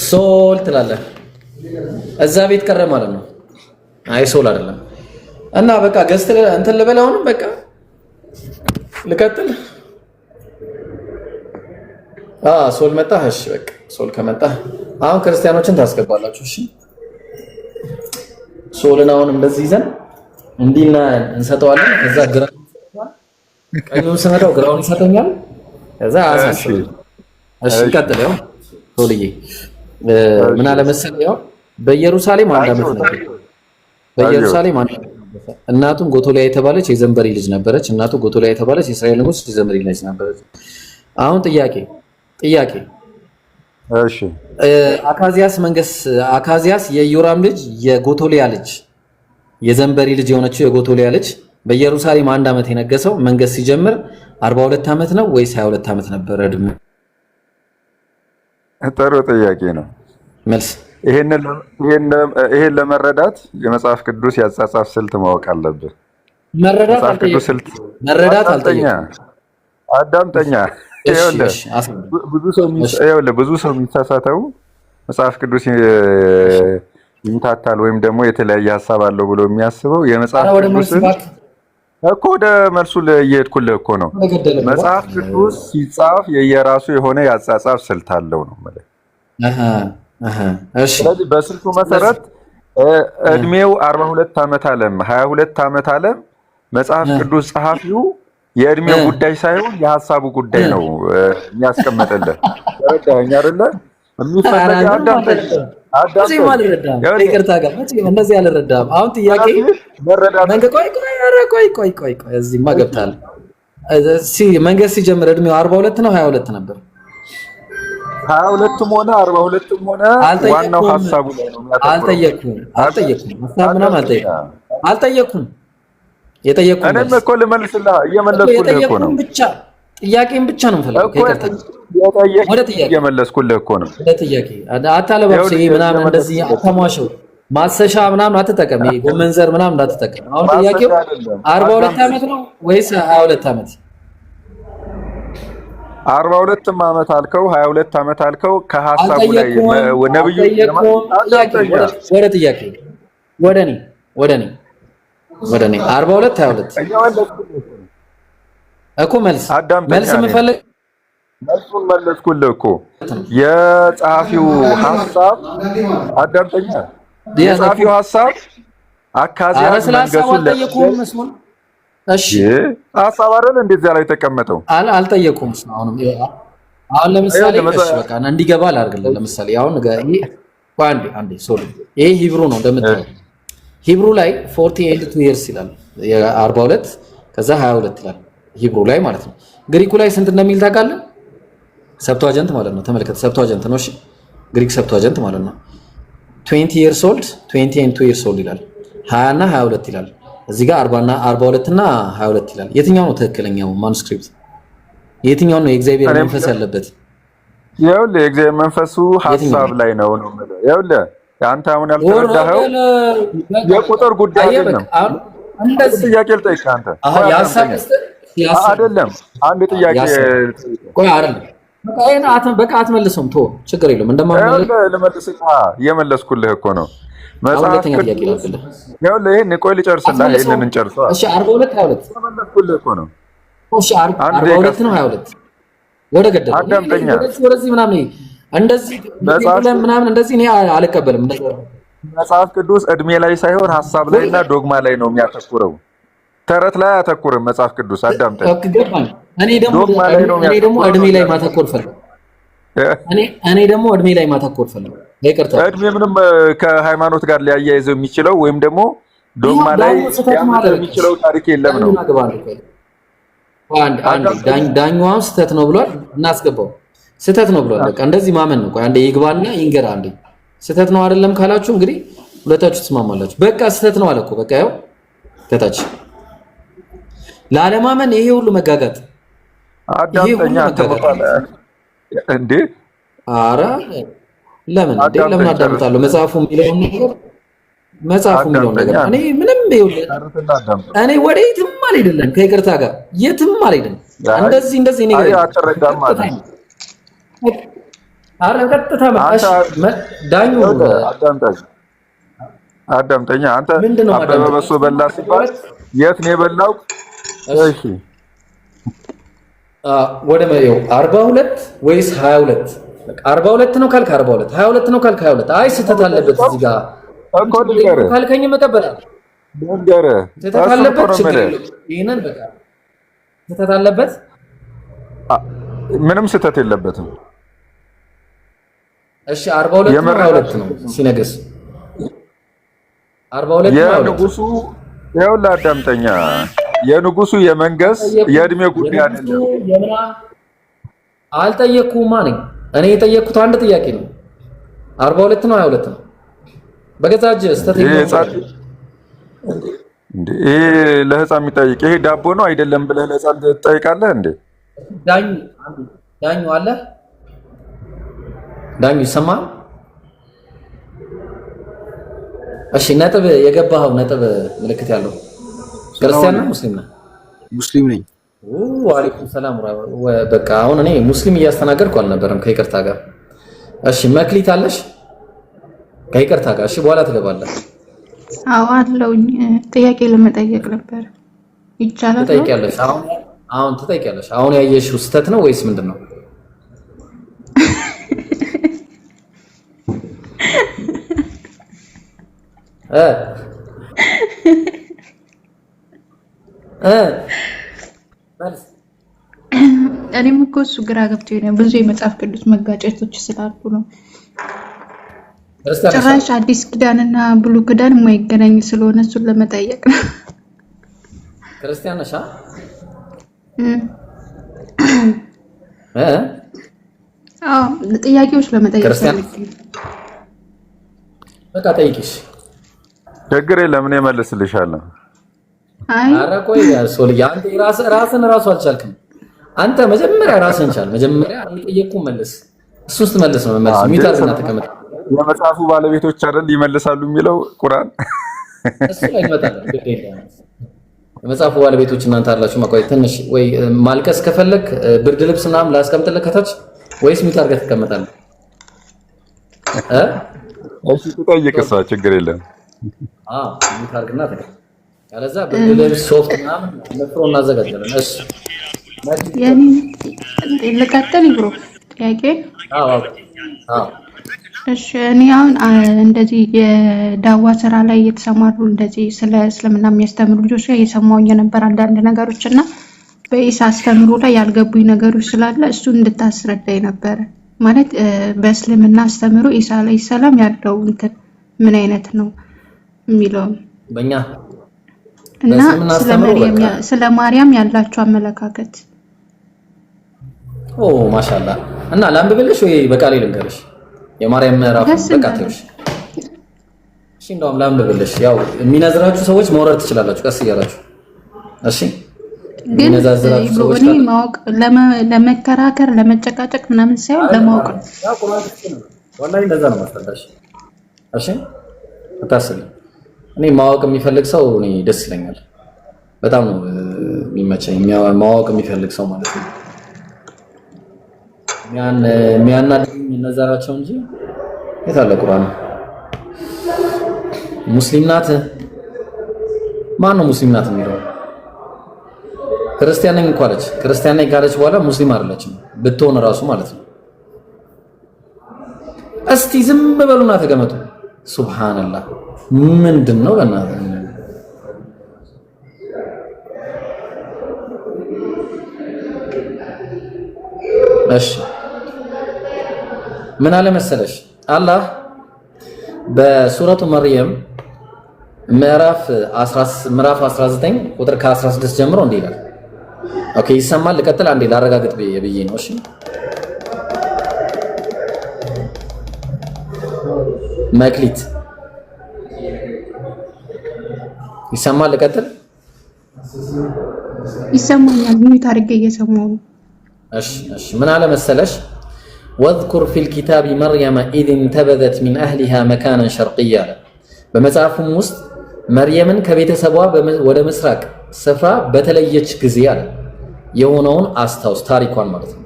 ሶል ትላለህ። እዛ ቤት ቀረ ማለት ነው። አይ ሶል አይደለም። እና በቃ ገዝት እንትን ልበል። አሁንም በቃ ልቀጥል። ሶል መጣ። እሺ በቃ ሶል ከመጣ አሁን ክርስቲያኖችን ታስገባላችሁ። እሺ ሶልን አሁን እንደዚህ ይዘን እንዲና እንሰጠዋለን። ከዛ ቀኙን ስመታው ግራውን ይሰጠኛል። ከዛ አሳሽ እሺ ቀጥል። ያው ሶልዬ ምን አለ መሰለህ፣ ያው በኢየሩሳሌም 1 ዓመት ነበር። በኢየሩሳሌም እናቱም ጎቶሊያ የተባለች የዘንበሪ ልጅ ነበረች። እናቱ ጎቶሊያ የተባለች የእስራኤል ንጉስ የዘንበሪ ልጅ ነበረች። አሁን ጥያቄ እሺ አካዚያስ የኢዮራም ልጅ የጎቶሊያ ልጅ የዘንበሪ ልጅ የሆነችው የጎቶሊያ ልጅ በኢየሩሳሌም 1 ዓመት የነገሰው መንገስ ሲጀምር 42 ዓመት ነው ወይስ 22 ዓመት ነበር እድሜ? ጥሩ ጥያቄ ነው። መልስ ይሄን ለመረዳት የመጽሐፍ ቅዱስ ያጻጻፍ ስልት ማወቅ አለብህ። መረዳት አልጠየቅም። አዳምጠኛ። ብዙ ሰው የሚሳሳተው መጽሐፍ ቅዱስ ይምታታል ወይም ደግሞ የተለያየ ሀሳብ አለው ብሎ የሚያስበው የመጽሐፍ ቅዱስ እኮ ወደ መልሱ እየሄድኩልህ እኮ ነው። መጽሐፍ ቅዱስ ሲጻፍ የየራሱ የሆነ ያጻጻፍ ስልት አለው ነው ማለት። ስለዚህ በስልቱ መሰረት እድሜው 42 ዓመት አለም 22 ዓመት አለም መጽሐፍ ቅዱስ ጸሐፊው የእድሜው ጉዳይ ሳይሆን የሐሳቡ ጉዳይ ነው የሚያስቀምጥልህ። ተረዳኸኝ አይደለ? የሚፈልግ ይቅርታ ጋር እንደዚህ አልረዳም። አሁን ጥያቄ ቆይ እዚህማ ገብታለህ። መንገድ ሲጀምር እድሜው 42 ነው 22 ነበር? 22ም ሆነ 42ም ሆነ ዋናው ሐሳቡ ላይ ነው። አልጠየኩም። እኔም እኮ ልመልስልህ እየመለስኩልህ እኮ ነው። ጥያቄን ብቻ ነው የምፈልገው። ወደ ጥያቄ እየመለስኩልህ እኮ ነው። ወደ ጥያቄ አታለባብስ ምናምን እንደዚህ አታሟሸው። ማሰሻ ምናምን አትጠቀም። ይሄ ጎመን ዘር ምናምን እንዳትጠቀም። አሁን ጥያቄው 42 ዓመት ነው ወይስ 22 ዓመት? 42 ዓመት አልከው 22 ዓመት አልከው። ከሐሳቡ ላይ ነብዩ ወደ ጥያቄ ወደኔ 42 22 እኮ መልስ የምፈልግ መልሱን መለስኩልህ እኮ የጸሐፊው ሐሳብ አዳምጠኛ። የጸሐፊው ሐሳብ አካዚያ መንገሱን እሺ ሐሳብ አይደል እንደዚያ ላይ ተቀመጠው አልጠየቁም። አሁን ለምሳሌ እሺ በቃ እንዲገባ አላርግልህ። ለምሳሌ አሁን አንዴ ሶሪ ይሄ ሂብሩ ነው እንደምትለው ሂብሩ ላይ 48 2 years ይላል 42 ከዛ 22 ይላል ሂብሩ ላይ ማለት ነው። ግሪኩ ላይ ስንት እንደሚል ታውቃለህ? ሰብቷጀንት ማለት ነው። ተመልከተ ሰብቷጀንት ነው። እሺ ግሪክ ሰብቷጀንት ማለት ነው። 20 years old 20 and 2 years old ይላል 20 እና 22 ይላል። እዚህ ጋር 40 እና 42 እና 22 ይላል። የትኛው ነው ትክክለኛው ማኑስክሪፕት? የትኛው ነው የእግዚአብሔር መንፈስ ያለበት? ይኸውልህ የእግዚአብሔር መንፈሱ ሐሳብ ላይ ነው ማለት ይኸውልህ አንተ አሁን ያልተረዳኸው የቁጥር ጉዳይ አይደለም። እንደዚህ ጥያቄ ልጠይቅህ አንተ አይደለም አንድ ጥያቄ ቆይ አይደለም በቃ አትመልሰውም ቶ ችግር የለውም እንደማመልስ ለመልስህ እየመለስኩልህ እኮ ነው። መጽሐፍ ቅዱስ ይኸውልህ ይሄን ቆይ ልጨርስልህ ይሄንን እንጨርሰው። እሺ 42 22 ለመለስኩልህ እኮ ነው። እሺ 42 ነው 22 ወደ ገደል አዳምጠኛ ወደዚህ ምናምን እንደዚህ ምናምን እንደዚህ እኔ አልቀበልም። መጽሐፍ ቅዱስ እድሜ ላይ ሳይሆን ሐሳብ ላይና ዶግማ ላይ ነው የሚያተኩረው። ተረት ላይ አያተኩርም መጽሐፍ ቅዱስ። አዳምጠኝ። እኔ ደግሞ እድሜ ላይ ማተኮር ፈልግ። ይቅርታ እድሜ ምንም ከሃይማኖት ጋር ሊያያይዘው የሚችለው ወይም ደግሞ ዶግማ ላይ የሚችለው ታሪክ የለም ነው። ዳኛው ስህተት ነው ብሏል፣ እናስገባው። ስህተት ነው ብሏል። በቃ እንደዚህ ማመን ነው። ቆይ አንዴ ይግባና ይንገር። አንዴ ስህተት ነው አይደለም ካላችሁ እንግዲህ ሁለታችሁ ትስማማላችሁ። በቃ ስህተት ነው አለ እኮ በቃ ያው ከታች ላለማመን ይሄ ሁሉ መጋጋጥ አዳምጠኛ እንዴ? ኧረ ለምን አዳምጣለሁ? መጽሐፉ የሚለውን ነገር እኔ ምንም እኔ ወደ የትም አልሄድም፣ ከይቅርታ ጋር የትም አልሄድም። እንደዚህ እኔ አትረዳም ማለት ኧረ ቀጥታ ዳኙ አዳምጠኛ። አንተ አበበ በሶ በላ ሲባል የት ነው የበላው? እሺ ወደ መሪው 42 ወይስ 22? 42 ነው ካልክ 42 22 ነው ካልክ 22 አይ ስህተት አለበት እዚህ ጋር እኮ ልንገርህ ካልከኝ መቀበል ስህተት አለበት። ይሄንን በቃ ስህተት አለበት። ምንም ስህተት የለበትም። እሺ 42 ነው 22 ነው ሲነግስ 42 ነው የንጉሱ ይኸውልህ አዳምጠኛ የንጉሱ የመንገስ የእድሜ ጉዳይ አይደለም። አልጠየቅኩማ ነኝ እኔ የጠየቅኩት አንድ ጥያቄ ነው። 42 ነው 22 ነው በገዛጅ ስተት እንዴ? ይሄ ለህፃን የሚጠይቅ ይሄ ዳቦ ነው አይደለም ብለህ ለህፃን ትጠይቃለህ እንዴ? ዳኙ አለ ዳኙ ይሰማል? እሺ ነጥብ የገባኸው ነጥብ ምልክት ያለው ክርስቲያን ነው ሙስሊም ነው? ሙስሊም ነኝ። ወአለይኩም ሰላም። በቃ አሁን እኔ ሙስሊም እያስተናገድኩ አልነበረም ከይቅርታ ጋር። እሺ መክሊት አለሽ? ከይቅርታ ጋር እሺ፣ በኋላ ትገባለህ። አዎ አለውኝ። ጥያቄ ለመጠየቅ ነበር። ይቻላል? ትጠይቂያለሽ። አሁን ትጠይቂያለሽ። አሁን ያየሽው ስህተት ነው ወይስ ምንድን ነው? እኔም እኮ እሱ ግራ ገብቶኝ ነው። ብዙ የመጽሐፍ ቅዱስ መጋጨቶች ስላሉ ነው። ጭራሽ አዲስ ኪዳንና ብሉ ኪዳን የማይገናኝ ስለሆነ እሱን ለመጠየቅ ነው። ክርስቲያን ነሽ? አዎ ጥያቄዎች ለመጠየቅ በቃ ጠይቂሽ። ችግር የለም እኔ እመልስልሻለሁ። ኧረ ቆይ ሶልዬ አንተ ራስን አልቻልክም። አንተ መጀመሪያ ራስን ቻል። መጀመሪያ ጠየቅኩህ መልስ። እሱ ውስጥ መልስ ነው መልስ። ሚታዝና ተቀመጥ። የመጽሐፉ ባለቤቶች አይደል ይመልሳሉ የሚለው ቁርአን እሱ ላይ ይመጣል። የመጽሐፉ ባለቤቶች እናንተ አላችሁ። ማቆይ ትንሽ ወይ ማልቀስ ከፈለክ ብርድ ልብስ ምናምን ላስቀምጥልህ ከታች ወይስ ሚት አድርገህ ትቀመጣለህ? እሺ ትጠይቅ እሷ ችግር የለም። ታርግና ተከ ያለዛ በሌሎች ሶፍት ምናምን ለፍሮ እናዘጋጃለን። እሺ ያኔ ልቀጥል ይብሮ ጥያቄ። እሺ እኔ አሁን እንደዚህ የዳዋ ስራ ላይ የተሰማሩ እንደዚህ ስለ እስልምና የሚያስተምሩ ልጆች ላይ የሰማውኝ የነበር አንዳንድ ነገሮች እና በኢሳ አስተምሮ ላይ ያልገቡኝ ነገሮች ስላለ እሱን እንድታስረዳኝ ነበረ። ማለት በእስልምና አስተምሮ ኢሳ አለይሂ ሰላም ያለው እንትን ምን አይነት ነው የሚለው በእኛ እና ስለ ማርያም ያላችሁ አመለካከት። ማሻአላ። እና ላንብብልሽ ወይ በቃሌ ልንገርሽ? የማርያም ምዕራፍ በቃ ተውሽ። እሺ እንደውም ላንብብልሽ። ያው የሚነዝራችሁ ሰዎች መውረድ ትችላላችሁ ቀስ እያላችሁ። እሺ ግን እኔ ማወቅ ለመከራከር ለመጨቃጨቅ ምናምን ሳይሆን ለማወቅ ነው። ያው ቁርአን ወላሂ እንደዛ ነው ማስተዳሽ። እሺ አታስቢ። እኔ ማወቅ የሚፈልግ ሰው እኔ ደስ ይለኛል። በጣም ነው የሚመቸኝ ማወቅ የሚፈልግ ሰው ማለት ነው። የሚያናድዱኝ የሚነዘራቸው እንጂ የት አለ ቁርአን? ሙስሊም ናት። ማን ነው ሙስሊም ናት የሚለው? ክርስቲያን ነኝ እኮ አለች። ክርስቲያን ነኝ ካለች በኋላ ሙስሊም አይደለችም ብትሆን እራሱ ማለት ነው። እስቲ ዝም በሉና ተቀመጡ። ሱብሃንአላህ ምንድነው በእናትህ? እሺ ምን አለ መሰለሽ አላህ በሱረቱ መርየም ምዕራፍ 19 ቁጥር ከ16 ጀምሮ እንዲህ ይላል። ኦኬ ይሰማል? ልቀጥል አንዴ ላረጋግጥ ብዬ ነው። እሺ መክሊት ይሰማል? ልቀጥል? ይሰማኛል። ምን ታርገ እየሰማው ነው። እሺ ምን አለ መሰለሽ واذكر في الكتاب مريم إذ انتبذت من أهلها مكانا شرقيا በመጽሐፉም ውስጥ መርየምን ከቤተሰቧ ወደ ምስራቅ ስፍራ በተለየች ጊዜ አለ የሆነውን አስታውስ። ታሪኳን ማለት ነው።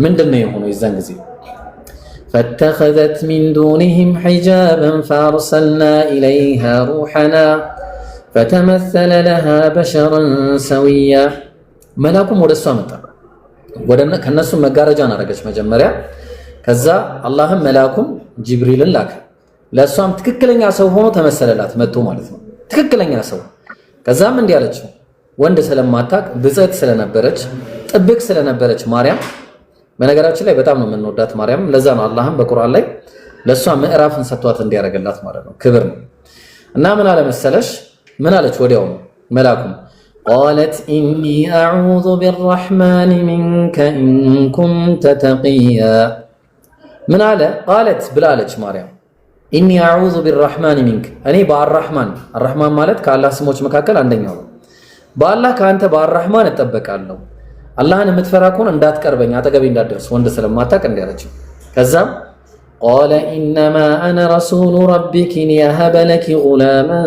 ምንድነው የሆነው የዛን ጊዜ? فاتخذت من دونهم حجابا فأرسلنا إليها روحنا فتمثل لها بشرا سويا መላኩም ወደሷ መጣ። ከነሱ መጋረጃን አረገች መጀመሪያ። ከዛ አላህም መላኩም ጅብሪልን ላከ። ለሷም ትክክለኛ ሰው ሆኖ ተመሰለላት መጥቶ ማለት ነው። ትክክለኛ ሰው። ከዛም እንዲህ አለችው ወንድ ስለማታቅ ብጽዕት ስለነበረች ጥብቅ ስለነበረች ማርያም። በነገራችን ላይ በጣም ነው የምንወዳት ማርያም። ለዛ ነው አላህም በቁርአን ላይ ለሷ ምዕራፍን ሰጥቷት እንዲያረጋላት ማለት ነው። ክብር ነው። እና ምን አለ መሰለሽ ምን አለች ወዲያው መላኩም قالت إني أعوذ بالرحمن منك إن كنت تقيا من على قالت بلالج مريم إني أعوذ بالرحمن منك أني الرحمن مالت كالله سموش مكاكل عندنا بالله كأنت بالرحمن اتبك الله أنا متفراكون أن دات كربين أتقبين دات درس وند سلام ما تاك عندي رجل كذا قال إنما أنا رسول ربك ليهب لك غلاما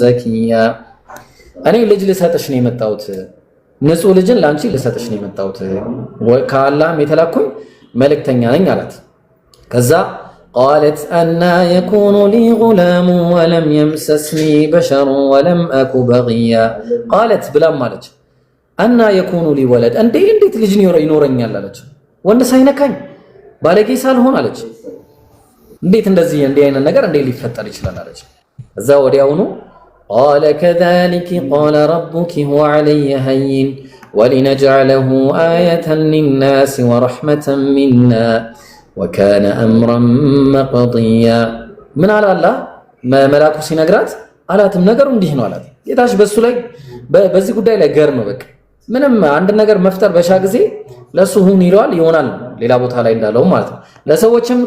زكيا እኔ ልጅ ልሰጥሽ ነው የመጣሁት ንጹህ ልጅን ላንቺ ልሰጥሽ ነው የመጣሁት ከአላህም የተላኩኝ መልእክተኛ ነኝ አላት። ከዛ قالت أنا يكون لي غلام ولم يمسسني بشر ولم أك بغيا قالت بلا ማለች أنا يكون لي ولد እንዴት ልጅ ይኖረኛል አለች። ወንድ ሳይነካኝ ባለጌ ሳልሆን አለች። እንዴት እንደዚህ አይነት ነገር እንዴት ሊፈጠር ይችላል አለች። እዛ ወዲያውኑ قال كذلك قال ربك هو علي هين ولنجعله آية للناس ورحمة منا وكان أمرا مقضيا من على الله ما ملاكو سينغرات አላትም ነገሩ እንዲህ ነው አላት። የታሽ በሱ ላይ በዚህ ጉዳይ ላይ ገር ነው በቃ ምንም አንድ ነገር መፍጠር በሻ ጊዜ ለሱ ሁን ይለዋል ይሆናል። ሌላ ቦታ ላይ እንዳለው ማለት ነው። ለሰዎችም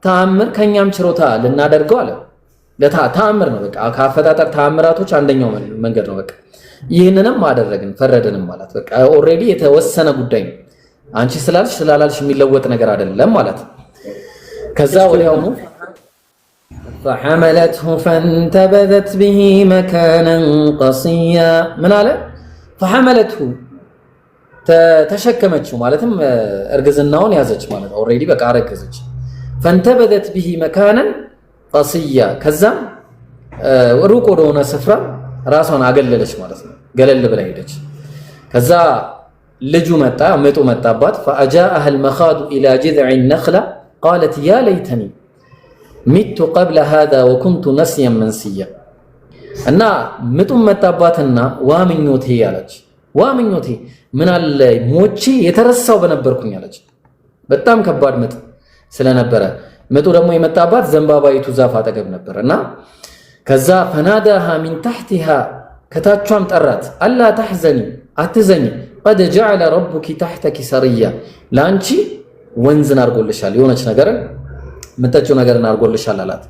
ተአምር ከኛም ችሮታ ልናደርገው አለ። ተአምር ነው በቃ ካፈጣጠር ተአምራቶች አንደኛው መንገድ ነው በቃ ይህንንም አደረግን ፈረድንም ማለት በቃ ኦሬዲ የተወሰነ ጉዳይ ነው። አንቺ ስላልሽ ስላላልሽ የሚለወጥ ነገር አይደለም ማለት። ከዛ ወዲያውኑ فحملته فانتبذت به مكانا قصيا ምን አለ فحملته ተሸከመችው ማለትም እርግዝናውን ያዘች ማለት ኦሬዲ በቃ አረገዘች። فانتبذت به مكانا قصيا ከዛም ሩቅ ወደሆነ ስፍራ ራሷን አገለለች ማለት ነው። ገለል ብላ ሄደች። ከዛ ልጁ መጣ፣ ምጡ መጣባት። فأجاءها المخاض إلى جذع النخلة قالت يا ليتني مت قبل هذا وكنت نسيا منسيا እና ምጡ መጣባትና ዋምኞቴ ያለች ዋምኞቴ ምን አለ ሞቼ የተረሳው በነበርኩኝ አለች። በጣም ከባድ ምጥ ስለነበረ ምጡ ደግሞ የመጣባት ዘንባባይቱ ዛፍ አጠገብ ነበርና ከዛ فناداها من تحتها ከታቿም ጠራት አላ ተሕዘኒ አትዘኝ قد جعل ربك تحتك سريا ላንቺ ወንዝን አርጎልሻል የሆነች ነገር ምንተቸው ነገርን አርጎልሻል አላት።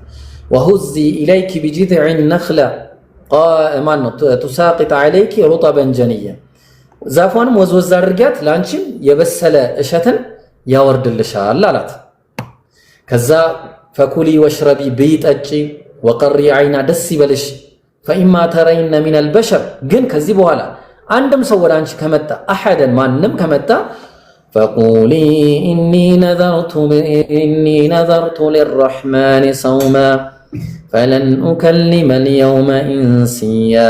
وهزي إليك بجذع النخلة تساقط عليك رطبا جنيا ዛፏንም ወዝወዝ አድርጊያት ላንቺም የበሰለ እሸትን ያወርድልሻል አላት። ከዛ فكلي واشربي بيطጪ وقري عينا ደስ ይበልሽ فإما ترين من البشر ግን ከዚህ በኋላ አንድም ሰው ወደ አንቺ ከመጣ አሐደን ማንም ከመጣ فقولي إني نذرت للرحمن صوما فلن أكلم اليوم إنسيا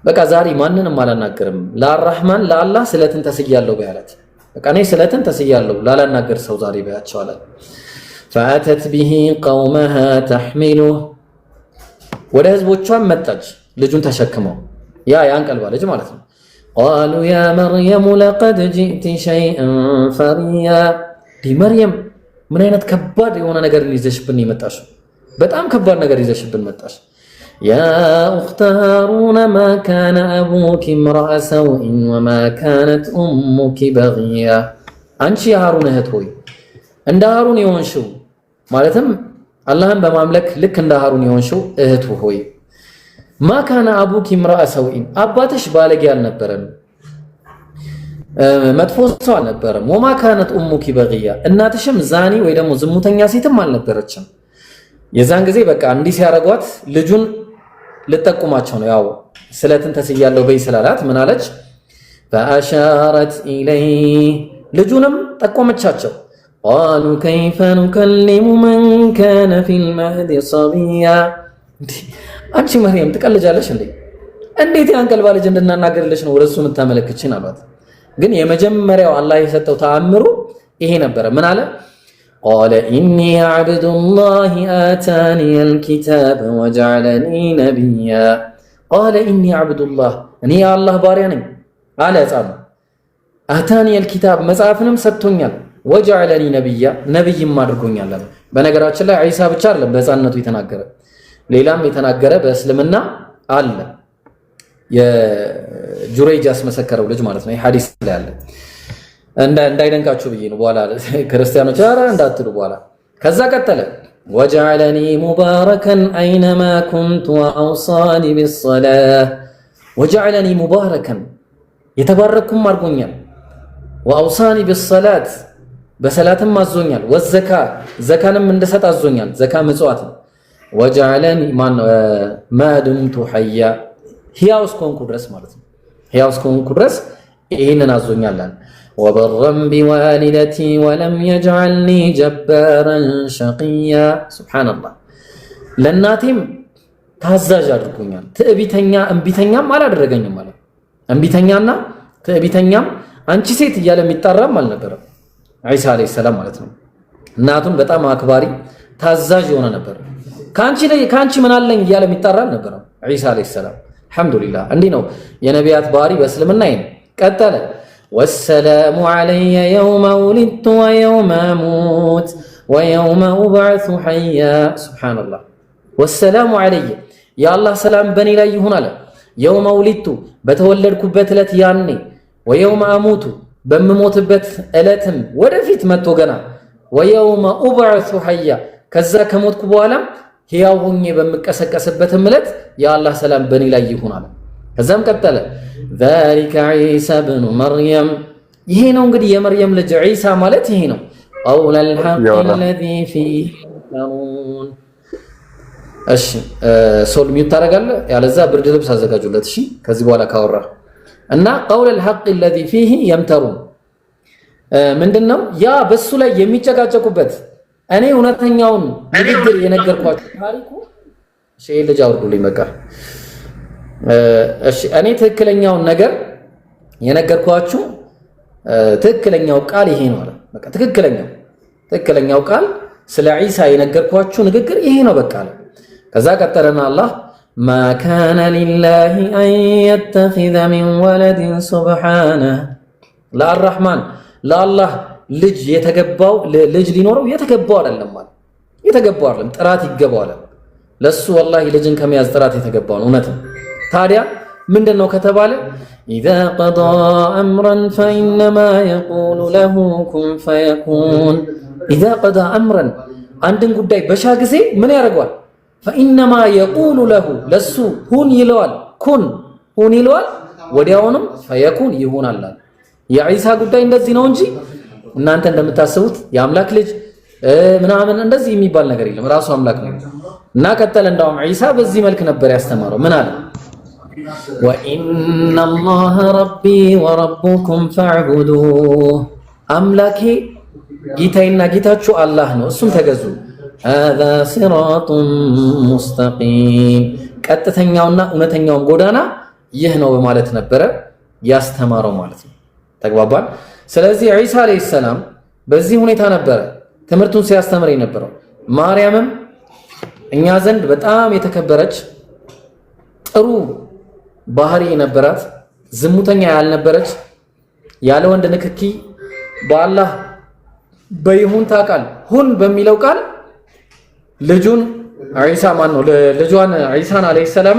በቃ ዛሬ ማንንም አላናገርም ለአርራህማን ለአላህ ስለትን ተስያለሁ በያላት። በቃ እኔ ስለትን ተስያለሁ ላላናገር ሰው ዛሬ በያቸው አለ። فأتت به قومها تحمله ወደ ህዝቦቿም መጣች ልጁን ተሸክመው ያንቀልባ ልጅ ማለት ነው። قالوا يا مريم لقد جئت شيئا فريا دي مريم ምን አይነት ከባድ የሆነ ነገር ይዘሽብን ይመጣሽ በጣም ከባድ ነገር ይዘሽብን መጣሽ። يا أخت هارون ما كان أبوك امرأ سوء وما كانت أمك بغيا አንቺ የሃሩን እህት ሆይ እንደ ሃሩን የሆንሽው ማለትም አላህን በማምለክ ልክ እንደ ሃሩን የሆንሽው እህቱ ሆይ ما كان أبوك امرأ سوء አባትሽ ባለጌ አልነበረም መጥፎ ሰው አልነበረም። وما كانت أمك بغيا እናትሽም ዛኒ ወይ ደግሞ ዝሙተኛ ሴትም አልነበረችም። የዛን ጊዜ በቃ እንዲህ ሲያረጓት ልጁን ልጠቁማቸው ነው ያው ስለትን ተስያለሁ በይ ስላላት ምን አለች فأشارت إليه ልጁንም ጠቆመቻቸው قالوا كيف نكلم من كان في المهد صبيا አንቺ መርየም ትቀልጃለሽ እንዴ እንዴት ያንቀልባ ልጅ እንድናናገርልሽ ነው ወደሱ የምታመለክችን አሏት። ግን የመጀመሪያው አላህ የሰጠው ተአምሩ ይሄ ነበር። ምን አለ قال إني عبد الله آتاني الكتاب وجعلني نبيا قال إني عبد الله እኔ የአላህ ባሪያ ነኝ አለ ሕፃኑ። آتاني الكتاب መጽሐፍንም ሰጥቶኛል ወጀዐለኒ ነብያ ነብይም አድርጎኛል አለ። በነገራችን ላይ ዒሳ ብቻ አይደለም በሕፃንነቱ የተናገረ ሌላም የተናገረ በእስልምና አለ። የጁረይጅ ያስመሰከረው ልጅ ማለት ነው። ይሄ ሐዲስ ላይ አለ። እንዳይደንቃችሁ ብዬ ነው በኋላ ክርስቲያኖች አራ እንዳትሉ በኋላ። ከዛ ቀጠለ ወጀዐለኒ ሙባረከን አይነማ ኩንቱ ወአውሳኒ ቢሰላህ ወጀዐለኒ ሙባረከን የተባረኩም አድርጎኛል ወአውሳኒ ቢሰላት በሰላትም አዞኛል ወዘካ ዘካንም እንድሰጥ አዞኛል ዘካ ምጽዋት ወጀዐለኒ ማድምቱ ሐያ ሕያው እስከሆንኩ ድረስ ማለት ነው። ሕያው እስከሆንኩ ድረስ ይህንን አዞኛል። ወበረን ቢዋሊደቲ ወለም የጅዐልኒ ጀባራን ሸቂያ ሱብሓነላህ ለእናቴም ታዛዥ አድርጎኛል። ትዕቢተኛ እምቢተኛም አላደረገኝም ማለት እምቢተኛና ትዕቢተኛም አንቺ ሴት እያለ የሚጣራም አልነበረም ዒሳ ዓለይሂ ሰላም ማለት ነው። እናቱን በጣም አክባሪ ታዛዥ የሆነ ነበር። ካንቺ ምን አለኝ እያለ የሚጣራ አልነበረም ዒሳ ዓለይሂ ሰላም። አልሐምዱሊላህ እንዲህ ነው የነቢያት ባህሪ በእስልምና ይሄ ቀጠለ። ወሰላሙ ዐለየ የውመ ውሊድቱ ወየውመ አሙት ወየውመ ኡብዐሱ ሐያ ሱብሓነላህ። ወሰላሙ ዐለየ የአላህ ሰላም በእኔ ላይ ይሁን አለ። የውመ ውሊድቱ በተወለድኩበት ዕለት ያኔ፣ ወየውመ አሙቱ በምሞትበት ዕለትም ወደፊት መጥቶ ገና፣ ወየውመ ኡብዐሱ ሐያ ከዛ ከሞትኩ በኋላም ሕያው ሆኜ በምቀሰቀስበትም ዕለት የአላህ ሰላም በእኔ ላይ ይሁን አለ። ከዛም ቀጠለ ዛሊከ ዒሳ ብኑ መርየም ይሄ ነው እንግዲህ የመርየም ልጅ ዒሳ ማለት ይሄ ነው። ቀውለል ሐቅ አለዚ ፊሂ ተምተሩን። እሺ ሶል ሚውት ታደርጋለህ፣ ያለዛ ብርድ ልብስ አዘጋጁለት። እሺ ከዚህ በኋላ ካወራ እና ቀውለል ሐቅ አለዚ ፊሂ የምተሩን ምንድነው ያ በሱ ላይ የሚጨቃጨቁበት እኔ እውነተኛውን ንግግር የነገርኳችሁ ታሪኩ እሺ ልጅ አውርዱልኝ በቃ እሺ እኔ ትክክለኛውን ነገር የነገርኳችሁ ትክክለኛው ቃል ይሄ ነው አለ በቃ ትክክለኛው ቃል ስለ ዒሳ የነገርኳችሁ ንግግር ይሄ ነው በቃ አለ ከዛ ቀጠለና አላህ ما كان لله أن يتخذ من ولد سبحانه لا الرحمن لا الله ልጅ የተገባው ልጅ ሊኖረው የተገባው አይደለም ማለት የተገባው አይደለም ጥራት ይገባው አለ ለሱ والله ልጅን ከመያዝ ጥራት የተገባው ነው እውነት ታዲያ ምንድነው ከተባለ اذا قضى امرا فانما يقول له كن فيكون اذا قضى امرا አንድን ጉዳይ በሻ ጊዜ ምን ያደርጋል فانما يقول له ለሱ ሁን ይለዋል ሁን ይለዋል ወዲያውንም فيكون ይሆናል የዒሳ ጉዳይ እንደዚህ ነው እንጂ እናንተ እንደምታስቡት የአምላክ ልጅ ምናምን እንደዚህ የሚባል ነገር የለም ራሱ አምላክ ነው እና ቀጠለ እንደውም ዒሳ በዚህ መልክ ነበር ያስተማረው ምን አለ وإن الله ربي وربكم فاعبدوه አምላኬ ጌታዬና ጌታችሁ አላህ ነው እሱም ተገዙ هذا صراط مستقيم ቀጥተኛውና እውነተኛው ጎዳና ይህ ነው በማለት ነበረ ያስተማረው ማለት ነው ተግባባን ስለዚህ ዒሳ አለይሂ ሰላም በዚህ ሁኔታ ነበረ ትምህርቱን ሲያስተምር የነበረው ማርያምም እኛ ዘንድ በጣም የተከበረች ጥሩ ባህሪ የነበራት ዝሙተኛ ያልነበረች ያለ ወንድ ንክኪ በአላህ በይሁንታ ቃል ሁን በሚለው ቃል ልጁን ዒሳ ማን ነው ልጇን ዒሳን አለይሂ ሰላም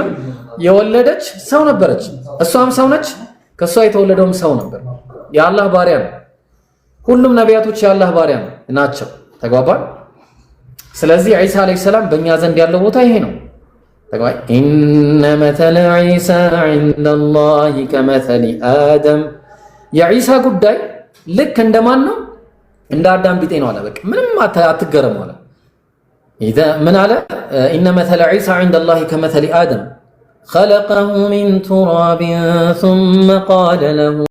የወለደች ሰው ነበረች እሷም ሰው ነች ከሷ የተወለደውም ሰው ነበር የአላህ ባሪያ ነው ሁሉም ነቢያቶች የአላህ ባሪያ ናቸው ተግባባን ስለዚህ ዒሳ አለይሂ ሰላም በእኛ ዘንድ ያለው ቦታ ይሄ ነው ተግባባን ኢነ መተለ ዒሳ ዐንደ አላህ ከመተሊ አደም የዒሳ ጉዳይ ልክ እንደማን ነው እንደ አዳም ቢጤ ነው አለ በቃ ምንም አትገረሙ አለ إذا من على إن مثل عيسى عند الله كمثل آدم خلقه من تراب ثم قال له